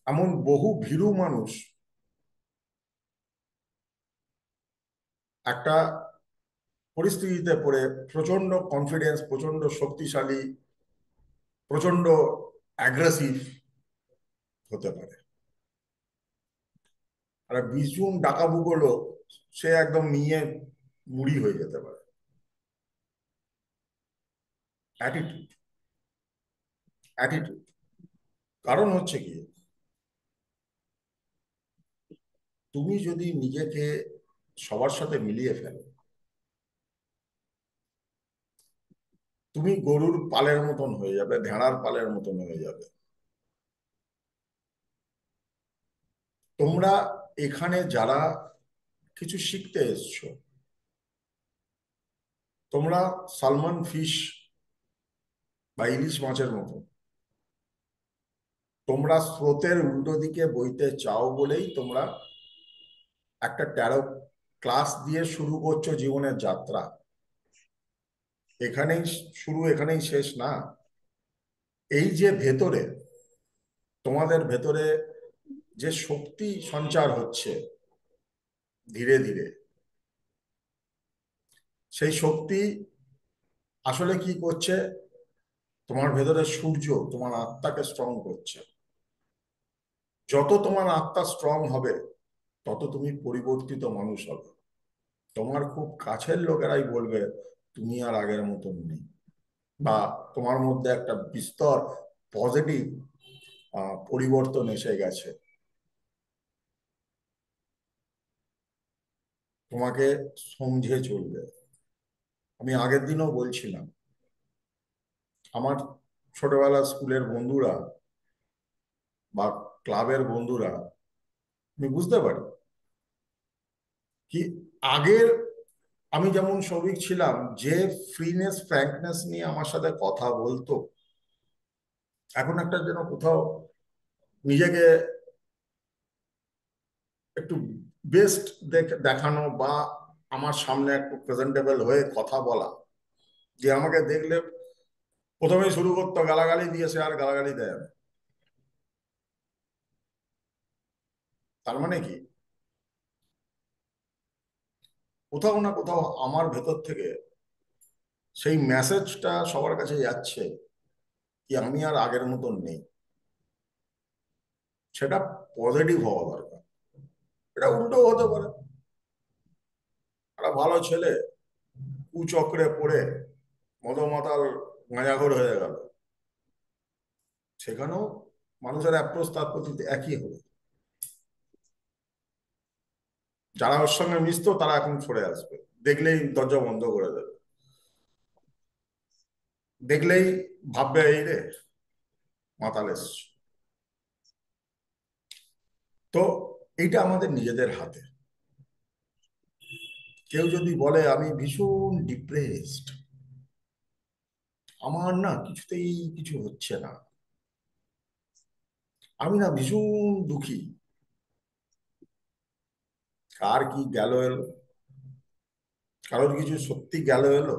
[SPEAKER 1] এমন বহু ভীরু মানুষ একটা পরিস্থিতিতে পড়ে প্রচন্ড কনফিডেন্স, প্রচন্ড শক্তিশালী, প্রচন্ড অ্যাগ্রেসিভ হতে পারে। আর 20 জন ডাকাবুকো লোক সে একদম নিয়ে মুড়ি হয়ে যেতে পারে। Attitude, attitude. কারণ হচ্ছে কি, তুমি যদি নিজেকে সবার সাথে মিলিয়ে ফেলো, তুমি গরুর পালের মতন হয়ে যাবে, ভেড়ার পালের মতন হয়ে যাবে। তোমরা এখানে যারা কিছু শিখতে এসছো, তোমরা সালমন ফিশ বা ইলিশ মাছের মতো, তোমরা স্রোতের উল্টো দিকে বইতে চাও বলেই তোমরা একটা ট্যারো ক্লাস দিয়ে শুরু করছো জীবনের যাত্রা। এখানেই শুরু, এখানেই শেষ না। এই যে ভেতরে, তোমাদের ভেতরে যে শক্তি সঞ্চার হচ্ছে ধীরে ধীরে, সেই শক্তি আসলে কি করছে? তোমার ভেতরে সূর্য তোমার আত্মাকে স্ট্রং করছে। যত তোমার আত্মা স্ট্রং হবে, তত তুমি পরিবর্তিত মানুষ হবে। তোমার খুব কাছের লোকেরাই বলবে তুমি আর আগের মতন নেই, বা তোমার মধ্যে একটা বিস্তর পজিটিভ পরিবর্তন এসে গেছে। তোমাকে সমঝে চলবে। আমি আগের দিনও বলছিলাম, আমার ছোটবেলা স্কুলের বন্ধুরা বা ক্লাবের বন্ধুরা, আমি বুঝতে পারি কি আগের, আমি যেমন সৌভিক ছিলাম, যে ফ্রিনেস ফ্র্যাঙ্কনেস নিয়ে আমার সাথে কথা বলতো, এখন একটা যেন কোথাও নিজেকে একটু বেস্ট দেখানো, বা আমার সামনে একটু প্রেজেন্টেবল হয়ে কথা বলা, যে আমাকে দেখলে প্রথমেই শুরু করতো গালাগালি দিয়ে, সে আর গালাগালি দেয় না। তার মানে কি, কোথাও না কোথাও আমার ভেতর থেকে সেই মেসেজটা সবার কাছে যাচ্ছে কি আমি আর আগের মতন নেই। সেটা পজিটিভ হওয়া দরকার। এটা উল্টো হতে পারে, একটা ভালো ছেলে কুচক্রে পড়ে মদমাতাল গাঁজাখোর হয়ে গেল, সেখানেও মানুষের অ্যাপ্রোচ তার প্রতি একই হবে। যারা ওর সঙ্গে মিশতো তারা এখন সরে আসবে, দেখলেই দরজা বন্ধ করে দেবে, দেখলেই ভাববে এই রে মাতাল এসছে। তো এইটা আমাদের নিজেদের হাতে। কেউ যদি বলে আমি ভীষণ ডিপ্রেসড, আমার না কিছুতেই কিছু হচ্ছে না, আমি না ভীষণ দুঃখী, কার কি গেল এলো? কারোর কিছু সত্যি গেল এলো?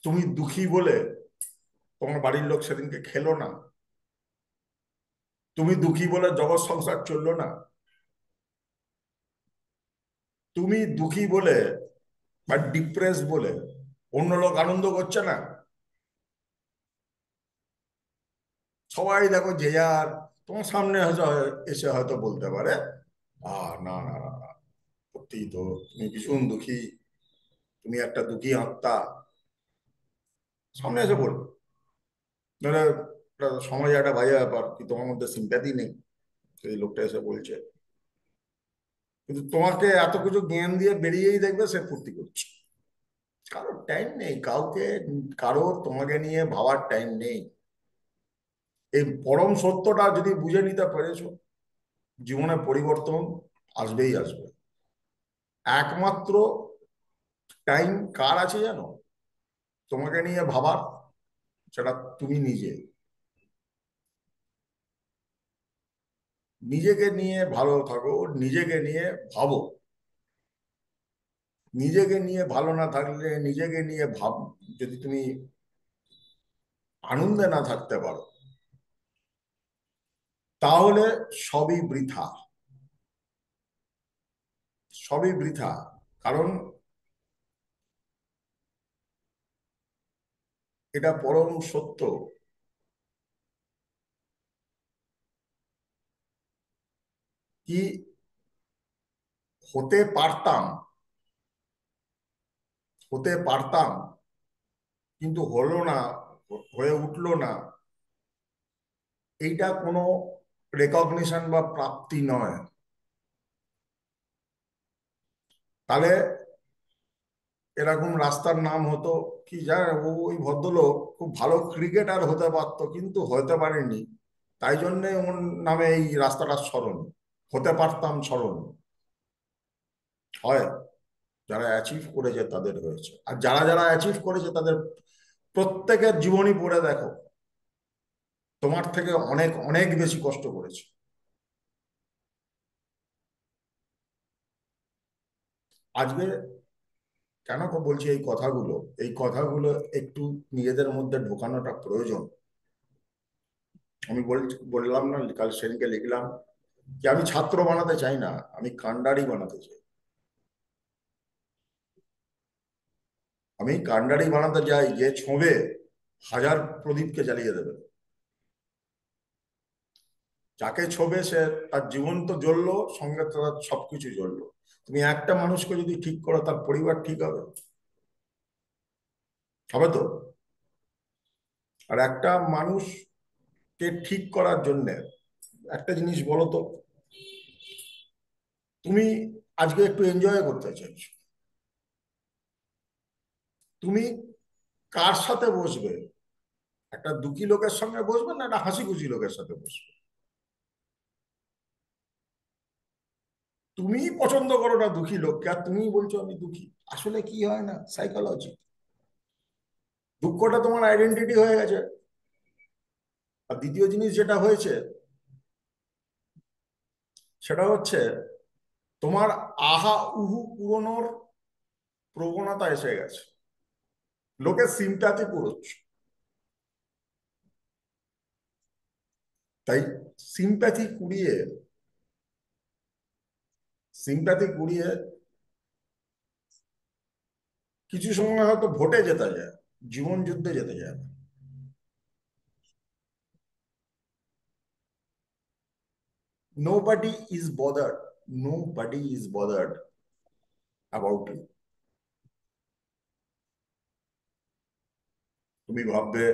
[SPEAKER 1] তুমি দুঃখী বলে তোমার বাড়ির লোক সেদিনকে খেলো না? তুমি দুঃখী বলে জগৎ সংসার চললো না? তুমি দুঃখী বলে বা ডিপ্রেস বলে অন্য লোক আনন্দ করছে না? সবাই দেখো যে যার তোমার সামনে হয়তো এসে হয়তো বলতে পারে, না না না না, সত্যি তো তুমি ভীষণ দুঃখী, তুমি একটা দুঃখী আত্মা, সামনে এসে বলবে। নাহলে সমাজে একটা বাজে ব্যাপার কি তোমার মধ্যে সিম্প্যাথি নেই, সেই লোকটা এসে বলছে। কিন্তু তোমাকে এত কিছু জ্ঞান দিয়ে বেরিয়েই দেখবে সে ফুর্তি করছে। কারোর টাইম নেই কাউকে, কারো তোমাকে নিয়ে ভাবার টাইম নেই। এই পরম সত্যটা যদি বুঝে নিতে পেরেছো, জীবনে পরিবর্তন আসবেই আসবে। একমাত্র টাইম কার আছে জানো তোমাকে নিয়ে ভাবার? সেটা তুমি নিজে। নিজেকে নিয়ে ভালো থাকো, নিজেকে নিয়ে ভাবো। নিজেকে নিয়ে ভালো না থাকলে, নিজেকে নিয়ে ভাব, যদি তুমি আনন্দে না থাকতে পারো, তাহলে সবই বৃথা, সবই বৃথা। কারণ এটা পরম সত্য কি হতে পারতাম, হতে পারতাম কিন্তু হলো না, হয়ে উঠলো না, এইটা কোনো রেকগনিশন বা প্রাপ্তি নয়। তাহলে এরকম রাস্তার নাম হতো কি জানে, ওই ভদ্রলোক খুব ভালো ক্রিকেটার হতে পারতো কিন্তু হতে পারেনি, তাই জন্যে ওর নামে এই রাস্তাটা স্মরণ, হতে পারতাম স্মরণ হয়। যারা অ্যাচিভ করেছে তাদের হয়েছে, আর যারা যারা অ্যাচিভ করেছে তাদের প্রত্যেকের জীবনী পড়ে দেখো, তোমার থেকে অনেক অনেক বেশি কষ্ট করেছে। আজকে কেন বলছি এই কথাগুলো, এই কথাগুলো একটু নিজেদের মধ্যে ঢোকানোটা প্রয়োজন। আমি বললাম না, কাল সেদিনকে লিখলাম যে আমি ছাত্র বানাতে চাই না, আমি কান্ডারি বানাতে চাই। আমি কান্ডারি বানাতে চাই যে ছোঁবে হাজার প্রদীপকে জ্বালিয়ে দেবে। যাকে ছোঁবে সে তার জীবন তো জ্বললো, সঙ্গে তার সবকিছু জ্বললো। তুমি একটা মানুষকে যদি ঠিক করো তার পরিবার ঠিক হবে, হবে তো? আর একটা মানুষকে ঠিক করার জন্য একটা জিনিস বলো তো, তুমি আজকে একটু এনজয় করতে চাইছো, তুমি কার সাথে বসবে? একটা দুঃখী লোকের সঙ্গে বসবে না একটা হাসি খুশি লোকের সাথে বসবে? তুমি পছন্দ করো না দুঃখী লোককে, আর তুমি বলছো আমি দুঃখী। আসলে কি হয় না, সাইকোলজি, দুঃখটা তোমার আইডেন্টিটি হয়ে গেছে। আর দ্বিতীয় জিনিস যেটা হয়েছে সেটা হচ্ছে তোমার আহা উহু পুরনোর প্রবণতা এসে গেছে, লোকের সিম্প্যাথি পুরোচ্ছ। তাই সিম্প্যাথি কুড়িয়ে, সিম্প্যাথি কুড়িয়ে কিছু সময় হয়তো ভোটে যেতে যায়, জীবন যুদ্ধে যেতে যায় না। Nobody is bothered, nobody is bothered about you। তুমি ভাববে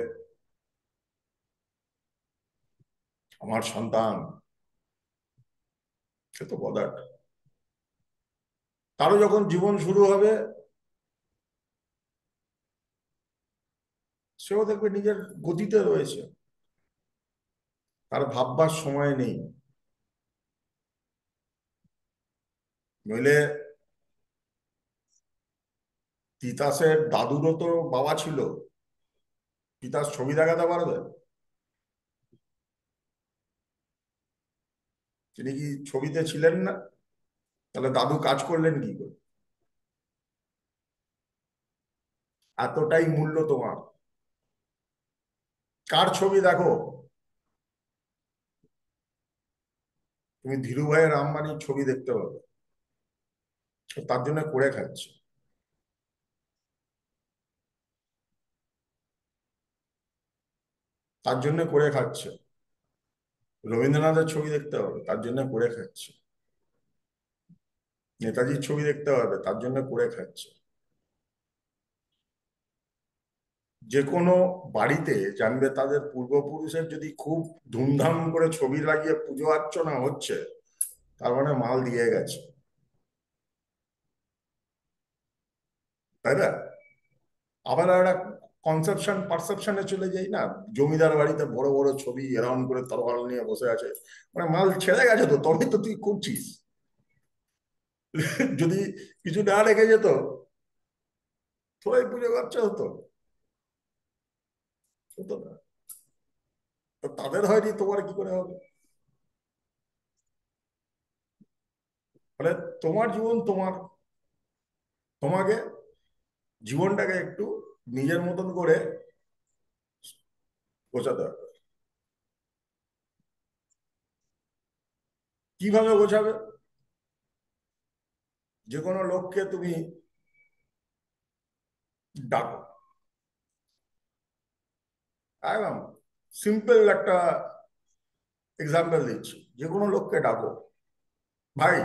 [SPEAKER 1] আমার সন্তান, সে তো bothered। তারও যখন জীবন শুরু হবে সেও দেখবে নিজের গতিতে রয়েছে, তার ভাববার সময় নেই। নইলে তিতাসের দাদুরও তো বাবা ছিল, তিতাস ছবি দেখাতে পারবে? তিনি কি ছবিতে ছিলেন না? তাহলে দাদু কাজ করলেন কি করে? এতটাই মূল্য তোমার। কার ছবি দেখো? তুমি ধীরুভাইয়ের আম্বানির ছবি দেখতে পাবে, তার জন্য করে খাচ্ছে, তার জন্য করে খাচ্ছে। রবীন্দ্রনাথের ছবি দেখতে হবে, তার জন্য করে খাচ্ছে। নেতাজির ছবি দেখতে হবে, তার জন্য করে খাচ্ছে। যে কোনো বাড়িতে জানবে তাদের পূর্বপুরুষের যদি খুব ধুমধাম করে ছবি লাগিয়ে পুজো অর্চনা হচ্ছে, তার মানে মাল দিয়ে গেছে, তাই না? আবার একটা কনসেপশন পারসেপশনে চলে যাই না, জমিদার বাড়িতে বড় বড় ছবি এরকম করে তরোয়াল নিয়ে বসে আছে, মানে মাল ছেড়ে গেছে, তো তবে তো তুই করছিস। যদি কিছু না রেখে যেত, সবাই পুজো খরচা হতো, হতো না। তো তাদের হয়নি, তোমার কি করে হবে? ফলে তোমার জীবন তোমার, তোমাকে জীবনটাকে একটু নিজের মতন করে গোছাতে হবে। কিভাবে গোছাবে? যে কোনো লোককে তুমি ডাকো, একদম সিম্পল একটা এক্সাম্পল দিচ্ছি, যে কোনো লোককে ডাকো, ভাই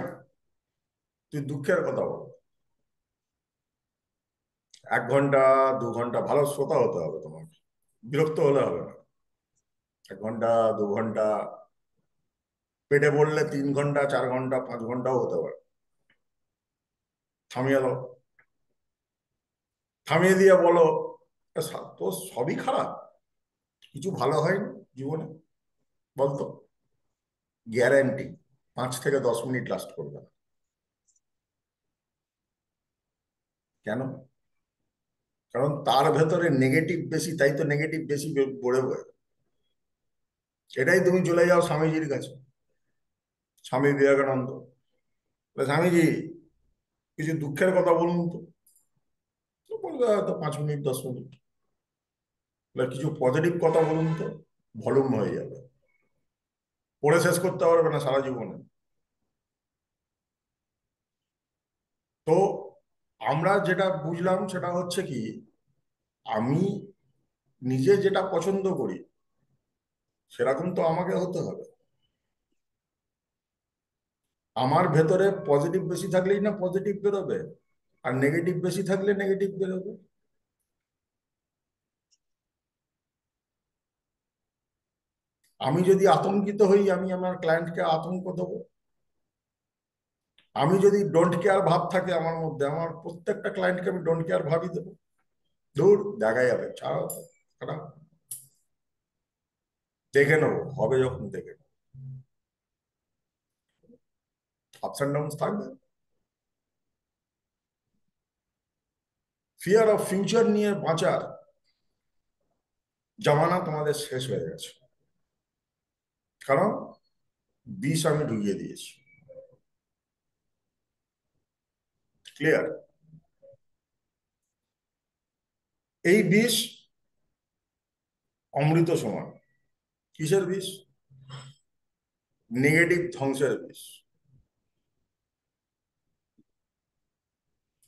[SPEAKER 1] তুই দুঃখের কথা বল। 1 ঘন্টা 2 ঘন্টা, ভালো শ্রোতা হতে হবে তোমাকে, বিরক্ত হলে হবে না। 1 ঘন্টা 2 ঘন্টা, পেটে বললে 3 ঘন্টা 4 ঘন্টা 5 ঘন্টাও হতে পারে। থামিয়ে দাও, থামিয়ে দিয়ে বলো, তো সবই খারাপ, কিছু ভালো হয়নি জীবনে, বলতো? গ্যারান্টি 5 থেকে 10 মিনিট লাস্ট করবে না। কেন? কারণ তার ভেতরে নেগেটিভ বেশি, তাই তো নেগেটিভ বেশি বড়ে বয়ে। এটাই তুমি চলে যাও স্বামীজির কাছে, স্বামী বিবেকানন্দ, স্বামীজি কিছু দুঃখের কথা বলুন তো। তো বলবে হয়তো 5 মিনিট 10 মিনিট। কিছু পজিটিভ কথা বলুন তো, ভলিউম হয়ে যাবে, পড়ে শেষ করতে পারবে না সারা জীবনে। তো আমরা যেটা বুঝলাম সেটা হচ্ছে কি, আমি নিজে যেটা পছন্দ করি সেরকম তো আমাকে হতে হবে। আমার ভেতরে পজিটিভ বেশি থাকলেই না পজিটিভ বেরোবে, আর নেগেটিভ বেশি থাকলে নেগেটিভ বেরোবে। আমি যদি আতঙ্কিত হই, আমি আমার ক্লায়েন্টকে আতঙ্ক দেবো। আমি যদি ডোন্ট কেয়ার ভাব থাকে আমার মধ্যে, আমার প্রত্যেকটা ক্লায়েন্টকে আমি ডোন্ট কেয়ার ভাবই দেবো। দূর, দেখা যাবে, ছাড়ো তো, খারাপ, দেখে নেবো, হবে যখন দেখে নেবো। আপস অ্যান্ড ডাউন থাকবে। ফিয়ার অফ ফিউচার নিয়ে বাঁচার জামানা তোমাদের শেষ হয়ে গেছে, কারণ বিষ আমি ঢুকিয়ে দিয়েছি। ক্লিয়ার? এই বিষ অমৃত সমান। কিসের বিষ? নেগেটিভ ধ্বংসের বিষ।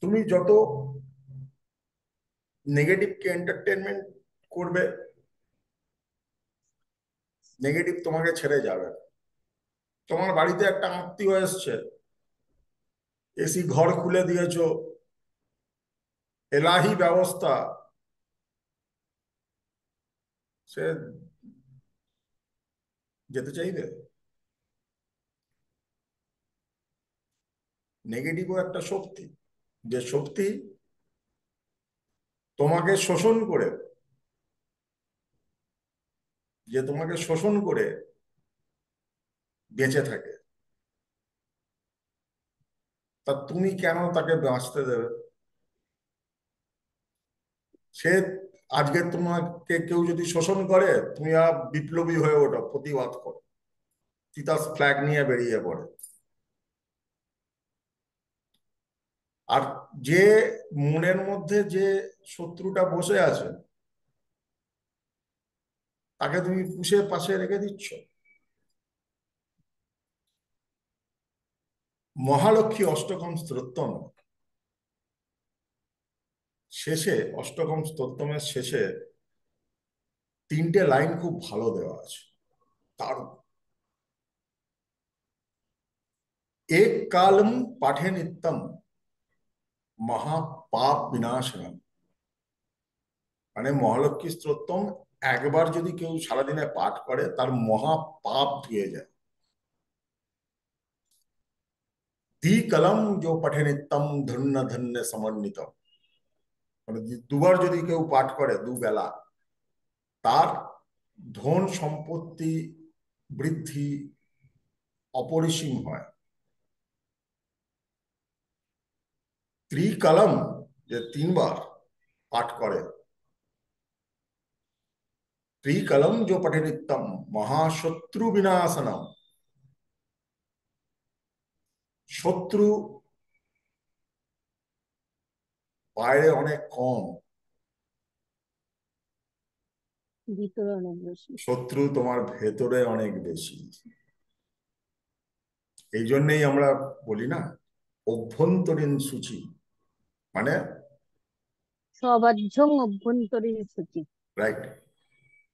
[SPEAKER 1] তুমি যত নেগেটিভকে এন্টারটেনমেন্ট করবে, নেগেটিভ তোমাকে ছেড়ে যাবে না। তোমার বাড়িতে একটা আত্মীয় এসছে, এসি ঘর খুলে দিয়েছো, এলাহি ব্যবস্থা, সে যেতে চাইবে? নেগেটিভও একটা শক্তি, যে শক্তি তোমাকে শোষণ করে, যে তোমাকে শোষণ করে বেঁচে থাকে। তা তুমি কেন তাকে বাঁচতে দেবে? সে আজকে তোমাকে কেউ যদি শোষণ করে, তুমি আর বিপ্লবী হয়ে ওঠো, প্রতিবাদ করো, তিতাস ফ্ল্যাগ নিয়ে বেরিয়ে পড়ে। আর যে মনের মধ্যে যে শত্রুটা বসে আছে, তাকে তুমি পুষে পাশে রেখে দিচ্ছ। মহালক্ষ্মী অষ্টকম স্তোত্তম শেষে, অষ্টকম স্তোত্তমের শেষে 3টে লাইন খুব ভালো দেওয়া আছে, দারুণ। এক কালম পাঠে নিত্যম মহাপাপ বিনাশনম। মানে মহালক্ষ্মী স্তোত্রম একবার যদি কেউ সারাদিনে পাঠ করে তার মহাপাপ ধুয়ে যায়। দ্বি কলম जो पठे नित्यम धन्य धन्य समन्वितम। মানে দুবার যদি কেউ পাঠ করে দুবেলা, তার ধন সম্পত্তি বৃদ্ধি অপরিসীম হয়। ত্রিকলম, যে তিনবার পাঠ করে, ত্রিকলম जो पठे नित्यम महाशत्रु विनाशनम। শত্রু বাইরে অনেক কম,
[SPEAKER 2] ভিতরে অনেক বেশি।
[SPEAKER 1] শত্রু তোমার ভেতরে অনেক বেশি। এই জন্যই আমরা বলি না, অভ্যন্তরীণ সূচি। মানে
[SPEAKER 2] সবাজ্যং অভ্যন্তরীণ সূচি।
[SPEAKER 1] রাইট,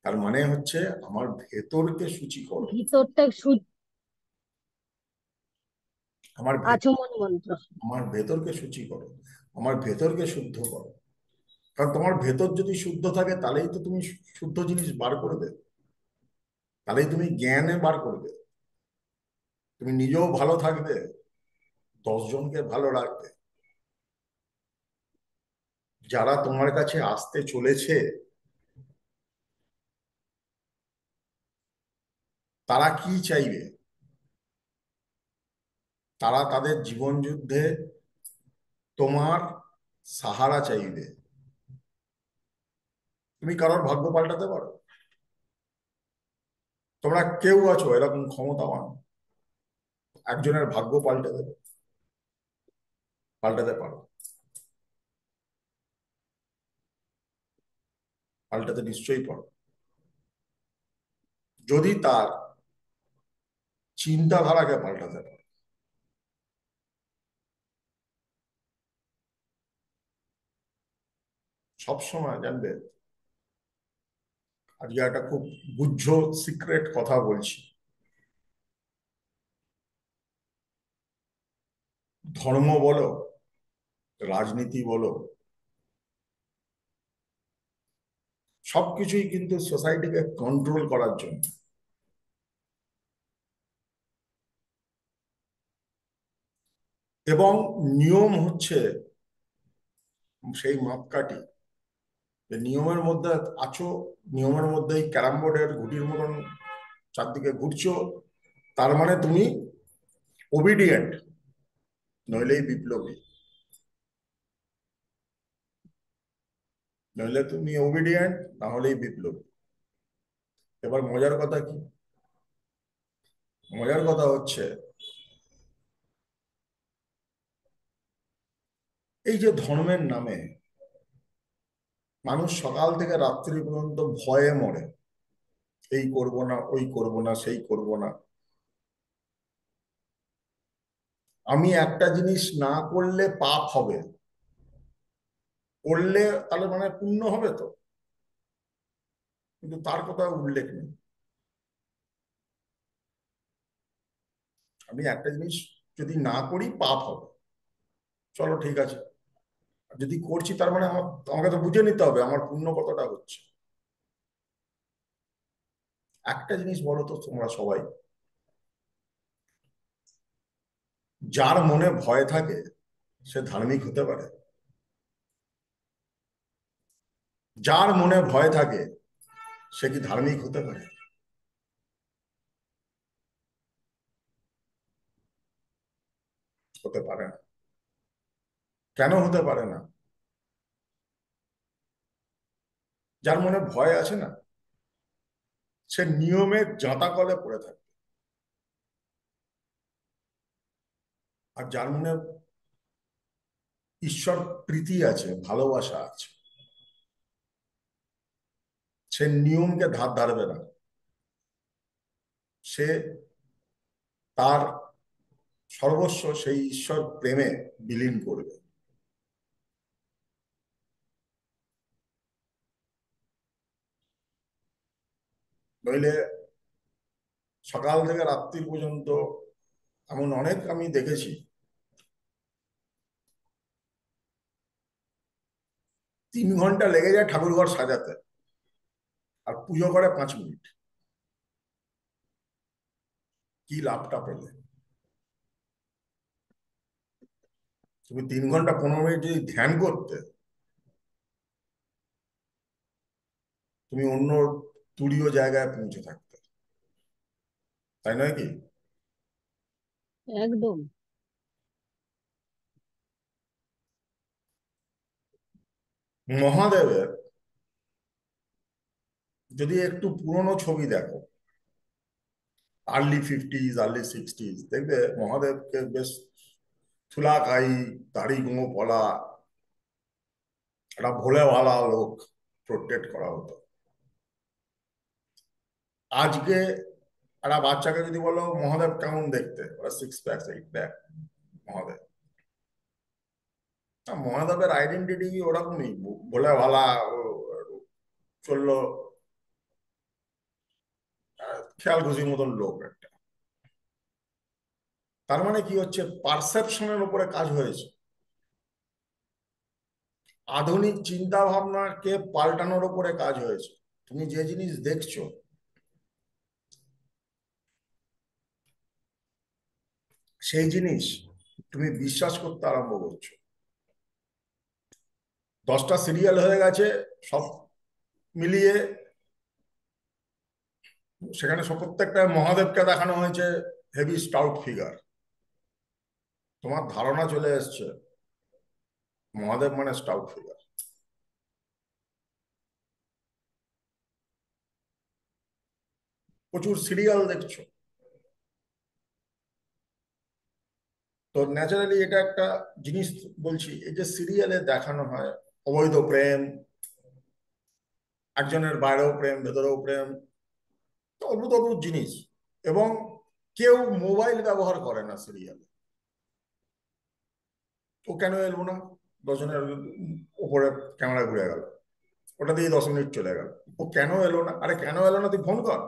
[SPEAKER 1] তার মানে হচ্ছে আমার ভেতরকে সূচি করো।
[SPEAKER 2] ভিতরটা
[SPEAKER 1] আমার ভেতর,
[SPEAKER 2] আচমন মন্ত্র।
[SPEAKER 1] আমার ভেতরকে সূচি করো, আমার ভেতরকে শুদ্ধ করো। কারণ তোমার ভেতর যদি শুদ্ধ থাকে তাহলেই তো তুমি শুদ্ধ জিনিস বার করবে, তাহলেই তুমি জ্ঞানে বার করবে, তুমি নিজেও ভালো থাকবে, 10 জনকে ভালো রাখবে। যারা তোমার কাছে আসতে চলেছে তারা কি চাইবে? তারা তাদের জীবন যুদ্ধে তোমার সাহারা চাইবে। তুমি কারোর ভাগ্য পাল্টাতে পারো? তোমরা কেউ আছো এরকম ক্ষমতাবান একজনের ভাগ্য পাল্টে দেবে? পাল্টাতে পারো? পাল্টাতে নিশ্চয়ই পারো, যদি তার চিন্তাধারাকে পাল্টাতে পারো। সবসময় জানবে, আজকে একটা খুব গুহ্য সিক্রেট কথা বলছি। ধর্ম বলো, রাজনীতি বলো, সবকিছুই কিন্তু সোসাইটিকে কন্ট্রোল করার জন্য। এবং নিয়ম হচ্ছে সেই মাপকাঠি। যে নিয়মের মধ্যে আছো, নিয়মের মধ্যেই ক্যারাম বোর্ডের গুটির মতন চারদিকে ঘুরছো, তার মানে তুমি ওবিডিয়েন্ট, নইলেই বিপ্লবী। নইলে তুমি ওবিডিয়েন্ট, না হলেই বিপ্লবী। এবার মজার কথা কি? মজার কথা হচ্ছে এই যে ধর্মের নামে মানুষ সকাল থেকে রাত্রি পর্যন্ত ভয়ে মরে, এই করব না, ওই করব না, সেই করব না। আমি একটা জিনিস না করলে পাপ হবে, করলে তাহলে মানে পুণ্য হবে তো, কিন্তু তার কথা উল্লেখ নেই। আমি একটা জিনিস যদি না করি পাপ হবে, চলো ঠিক আছে। যদি করছি তার মানে আমাকে তো বুঝে নিতে হবে আমার পুণ্য কতটা হচ্ছে। একটা জিনিস বলো তো তোমরা সবাই, যার মনে ভয় থাকে সে ধার্মিক হতে পারে? যার মনে ভয় থাকে সে কি ধার্মিক হতে পারে? হতে পারে না। কেন হতে পারে না? যার মনে ভয় আছে না, সে নিয়মের জাঁতাকলে পড়ে থাকে। আর যার মনে ঈশ্বর প্রীতি আছে, ভালোবাসা আছে, সে নিয়মকে ধার ধারবে না। সে তার সর্বস্ব সেই ঈশ্বর প্রেমে বিলীন করবে। নইলে সকাল থেকে রাত্রি পর্যন্ত এমন অনেক আমি দেখেছি 3 ঘন্টা লেগে যায় ঠাকুরঘর সাজাতে, আর পুজো করে 5 মিনিট। কি লাভটা পেলে? তুমি 3 ঘন্টা 15 মিনিট যদি ধ্যান করতে, তুমি অন্য তুরীয় জায়গায় পৌঁছে থাকতে, তাই নয় কি?
[SPEAKER 2] একদম।
[SPEAKER 1] মহাদেবের যদি একটু পুরনো ছবি দেখো, আর্লি 50s আর্লি 60s, দেখবে মহাদেবকে বেশ চুলাকাই, দাড়ি গোঁ পলা, একটা ভোলে ভালা লোক প্রোটেক্ট করা হতো। আজকে একটা বাচ্চাকে যদি বলো মহাদেব কেমন দেখতে, ওরা 6 প্যাক 8 প্যাক মহাদেব। মহাদেবের আইডেন্টিটি ওরকমই, ভোলে ভালা, চললো খেয়াল খুশির মতন লোক একটা। তার মানে কি হচ্ছে, পারসেপশনের উপরে কাজ হয়েছে। আধুনিক চিন্তা ভাবনাকে পাল্টানোর উপরে কাজ হয়েছে। তুমি যে জিনিস দেখছো, সেই জিনিস তুমি বিশ্বাস করতে আরম্ভ করছো। 10টা সিরিয়াল হয়ে গেছে সব মিলিয়ে, সেখানে সব প্রত্যেকটা মহাদেবকে দেখানো হয়েছে হেভি স্টাউট ফিগার। তোমার ধারণা চলে এসছে মহাদেব মানে স্টাউট ফিগার। প্রচুর সিরিয়াল দেখছো, তো ন্যাচারালি এটা একটা জিনিস বলছি, এই যে সিরিয়ালে দেখানো হয় অবৈধ প্রেম, একজনের বাইরেও প্রেম ভেতরেও প্রেম, অদ্ভুত অদ্ভুত জিনিস। এবং কেউ মোবাইল ব্যবহার করে না সিরিয়ালে। ও কেন এলো না, 10 জনের উপরে ক্যামেরা ঘুরে গেল, ওটা দিয়ে 10 মিনিট চলে গেল। ও কেন এলো না? আরে কেন এলো না তুই ফোন কর।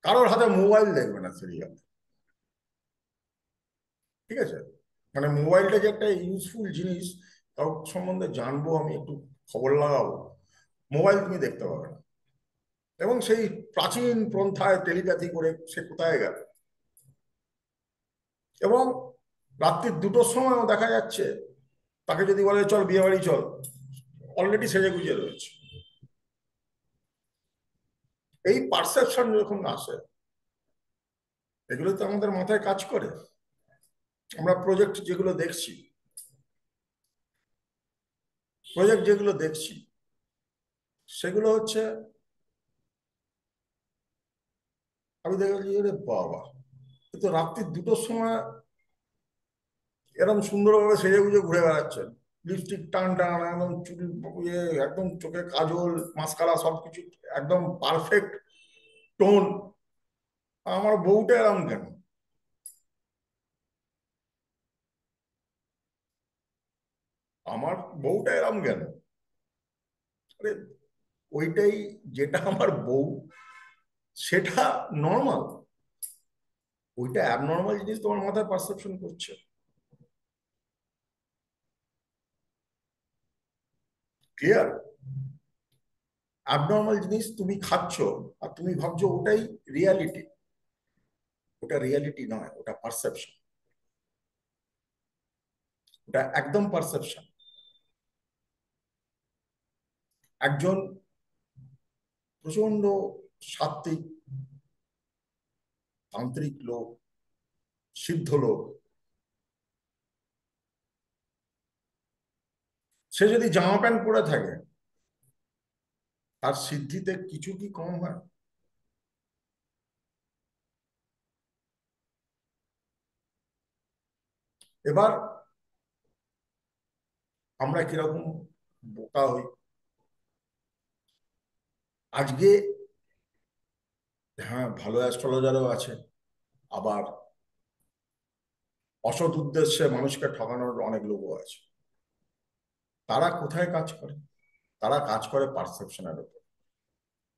[SPEAKER 1] কারোর হাতে মোবাইল দেখবে না সিরিয়াল, ঠিক আছে? মানে মোবাইলটা যে একটা ইউজফুল জিনিস, তার সম্বন্ধে জানবো আমি, একটু খবর লাগাবো, মোবাইল তুমি দেখতে পাবে না। এবং সেই প্রাচীন পন্থায় টেলিপ্যাথি করে সে কোথায় গেল? এবং রাত্রির 2টোর সময়ও দেখা যাচ্ছে তাকে যদি বলে চল বিয়ে বাড়ি চল, অলরেডি সেজে গুজে রয়েছে। এই পারসেপশন যখন আসে, এগুলো তো আমাদের মাথায় কাজ করে। আমরা প্রজেক্ট যেগুলো দেখছি সেগুলো হচ্ছে, আমি দেখেছি রে বাবা, এ তো রাত্রির 2টোর সময় এরকম সুন্দরভাবে সেজে গুজে ঘুরে বেড়াচ্ছেন, লিপস্টিক টান টান, একদম চুল ইয়ে, একদম চোখে কাজল মাস্কারা সবকিছু একদম পারফেক্ট টোন। আমার বউটা এরম কেন? আমার বউটা এরম কেন? আরে ওইটাই, যেটা আমার বউ সেটা নর্মাল, ওইটা অ্যাবনর্মাল জিনিস তোমার মাথায় পারসেপশন করছে। ক্লিয়ার? অ্যাবনর্মাল জিনিস তুমি খাচ্ছ, আর তুমি ভাবছো ওটাই রিয়ালিটি। ওটা রিয়ালিটি নয়, ওটা পারসেপশন। ওটা একদম পারসেপশন। একজন প্রচন্ড সাত্ত্বিক তান্ত্রিক লোক, সিদ্ধ লোক, সে যদি জামা প্যান্ট পরে থাকে, তার সিদ্ধিতে কিছু কি কম হয়? এবার আমরা কিরকম বোকা হই। আজকে হ্যাঁ, ভালো অ্যাস্ট্রোলজারও আছে, আবার অসৎ উদ্দেশ্যে মানুষকে ঠকানোর অনেক লোকও আছে। তারা কোথায় কাজ করে? তারা কাজ করে পারসেপশনের উপর।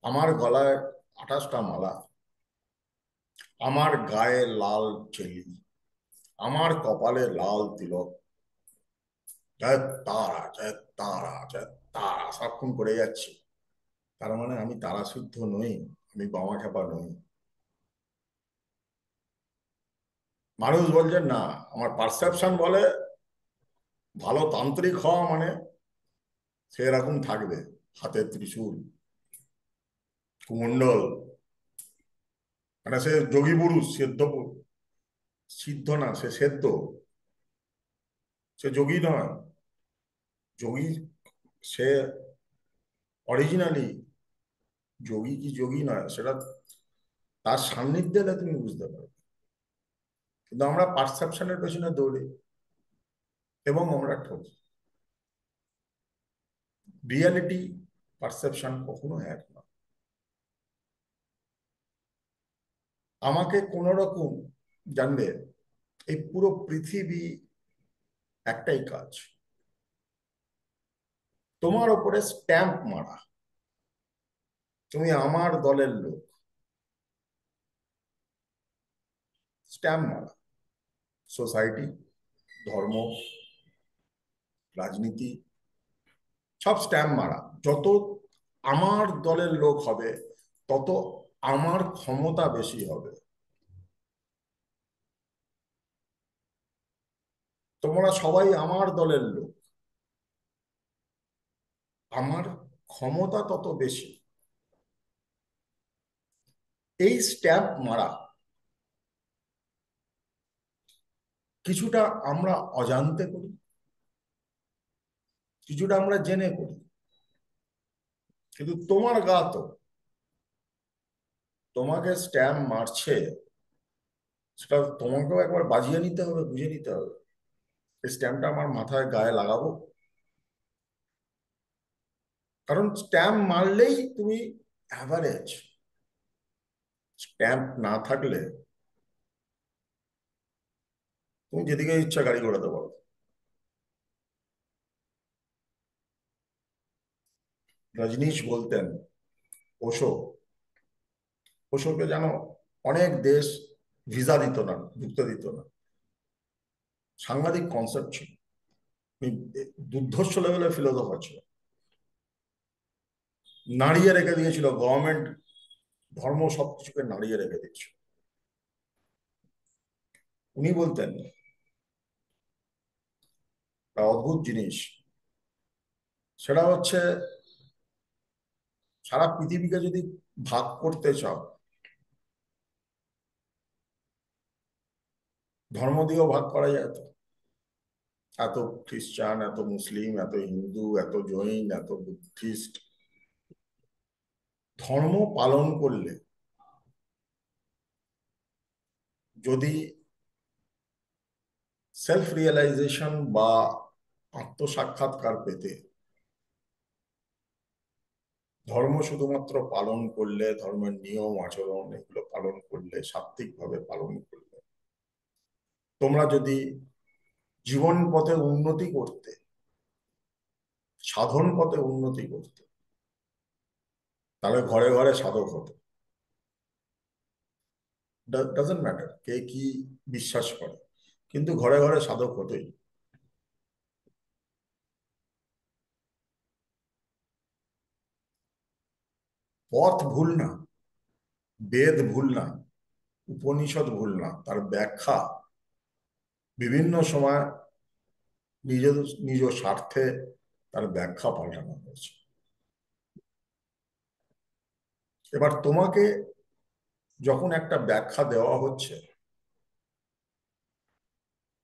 [SPEAKER 1] আমার গলায় 28টা মালা, আমার গায়ে লাল চেলি, আমার কপালে লাল তিলক, জয় তারা জয় তারা জয় তারা সারাক্ষণ করে যাচ্ছি। তার মানে আমি তারা শুদ্ধ নই, আমি বামা খেপা নই। মানুষ বলছে না, আমার পারসেপশন বলে ভালো তান্ত্রিক হওয়া মানে সে এরকম থাকবে, হাতে ত্রিশূল, কুমণ্ডল, মানে সে যোগী পুরুষ, সিদ্ধ সিদ্ধ না, সে সেদ্ধ, সে যোগী নয়। যোগী, সে অরিজিনালি যোগী কি যোগী নয় সেটা তার সান্নিধ্যে এলে তুমি বুঝতে পারবে। কিন্তু আমরা পারসেপশনের পেছনে দৌড়ি এবং আমরা ঠকি। রিয়ালিটি পারসেপশন কখনো এক না। আমাকে কোন রকম জানবে, এই পুরো পৃথিবী একটাই কাজ, তোমার উপরে স্ট্যাম্প মারা। তুমি আমার দলের লোক, স্ট্যাম্প মারা। সোসাইটি, ধর্ম, রাজনীতি, সব স্ট্যাম্প মারা। যত আমার দলের লোক হবে তত আমার ক্ষমতা বেশি হবে। তোমরা সবাই আমার দলের লোক, আমার ক্ষমতা তত বেশি। এই স্ট্যাম্প মারা কিছুটা আমরা অজান্তে করি, কিছুটা আমরা জেনে করি। কিন্তু তোমার গা তো, তোমাকে স্ট্যাম্প মারছে, সেটা তোমাকেও একবার বাজিয়ে নিতে হবে, বুঝে নিতে হবে এই স্ট্যাম্পটা আমার মাথায় গায়ে লাগাবো। কারণ স্ট্যাম্প মারলেই তুমি অ্যাভারেজ, স্ট্যাম্প না থাকলে তুমি যেদিকে ইচ্ছা গাড়ি ঘোরাতে পারো। রজনীশ বলতেন, ওশো, ওশোকে জানো, অনেক দেশ ভিসা দিত না, ঢুকতে দিত না। সাংঘাতিক কনসেপ্ট ছিল, দুর্ধর্ষ লেভেলের ফিলোসফার ছিল। নাড়িয়ে রেখে দিয়েছিল গভর্নমেন্ট, ধর্ম সবকিছুকে নাড়িয়ে রেখে দিয়েছিল। উনি বলতেন একটা অদ্ভুত জিনিস, সেটা হচ্ছে সারা পৃথিবীকে যদি ভাগ করতে চাও, ধর্ম দিয়েও ভাগ করা যায় তো। এত খ্রিস্টান, এত মুসলিম, এত হিন্দু, এত জৈন, এত বুদ্ধিস্ট, ধর্ম পালন করলে যদি সেলফ রিয়েলাইজেশন বা আত্মসাক্ষাৎকার পেতে, ধর্ম শুধুমাত্র পালন করলে, ধর্মের নিয়ম আচরণ এগুলো পালন করলে, সাত্বিকভাবে পালন করলে, তোমরা যদি জীবন পথে উন্নতি করতে, সাধন পথে উন্নতি করতে, তাহলে ঘরে ঘরে সাধক হতো। ডাজন্ট ম্যাটার কে কি বিশ্বাস করে, কিন্তু ঘরে ঘরে সাধক হতোই। পথ ভুল না, বেদ ভুল না, উপনিষদ ভুল না, তার ব্যাখ্যা বিভিন্ন সময় নিজ নিজ স্বার্থে তার ব্যাখ্যা পাল্টানো হয়েছে। এবার তোমাকে যখন একটা ব্যাখ্যা দেওয়া হচ্ছে,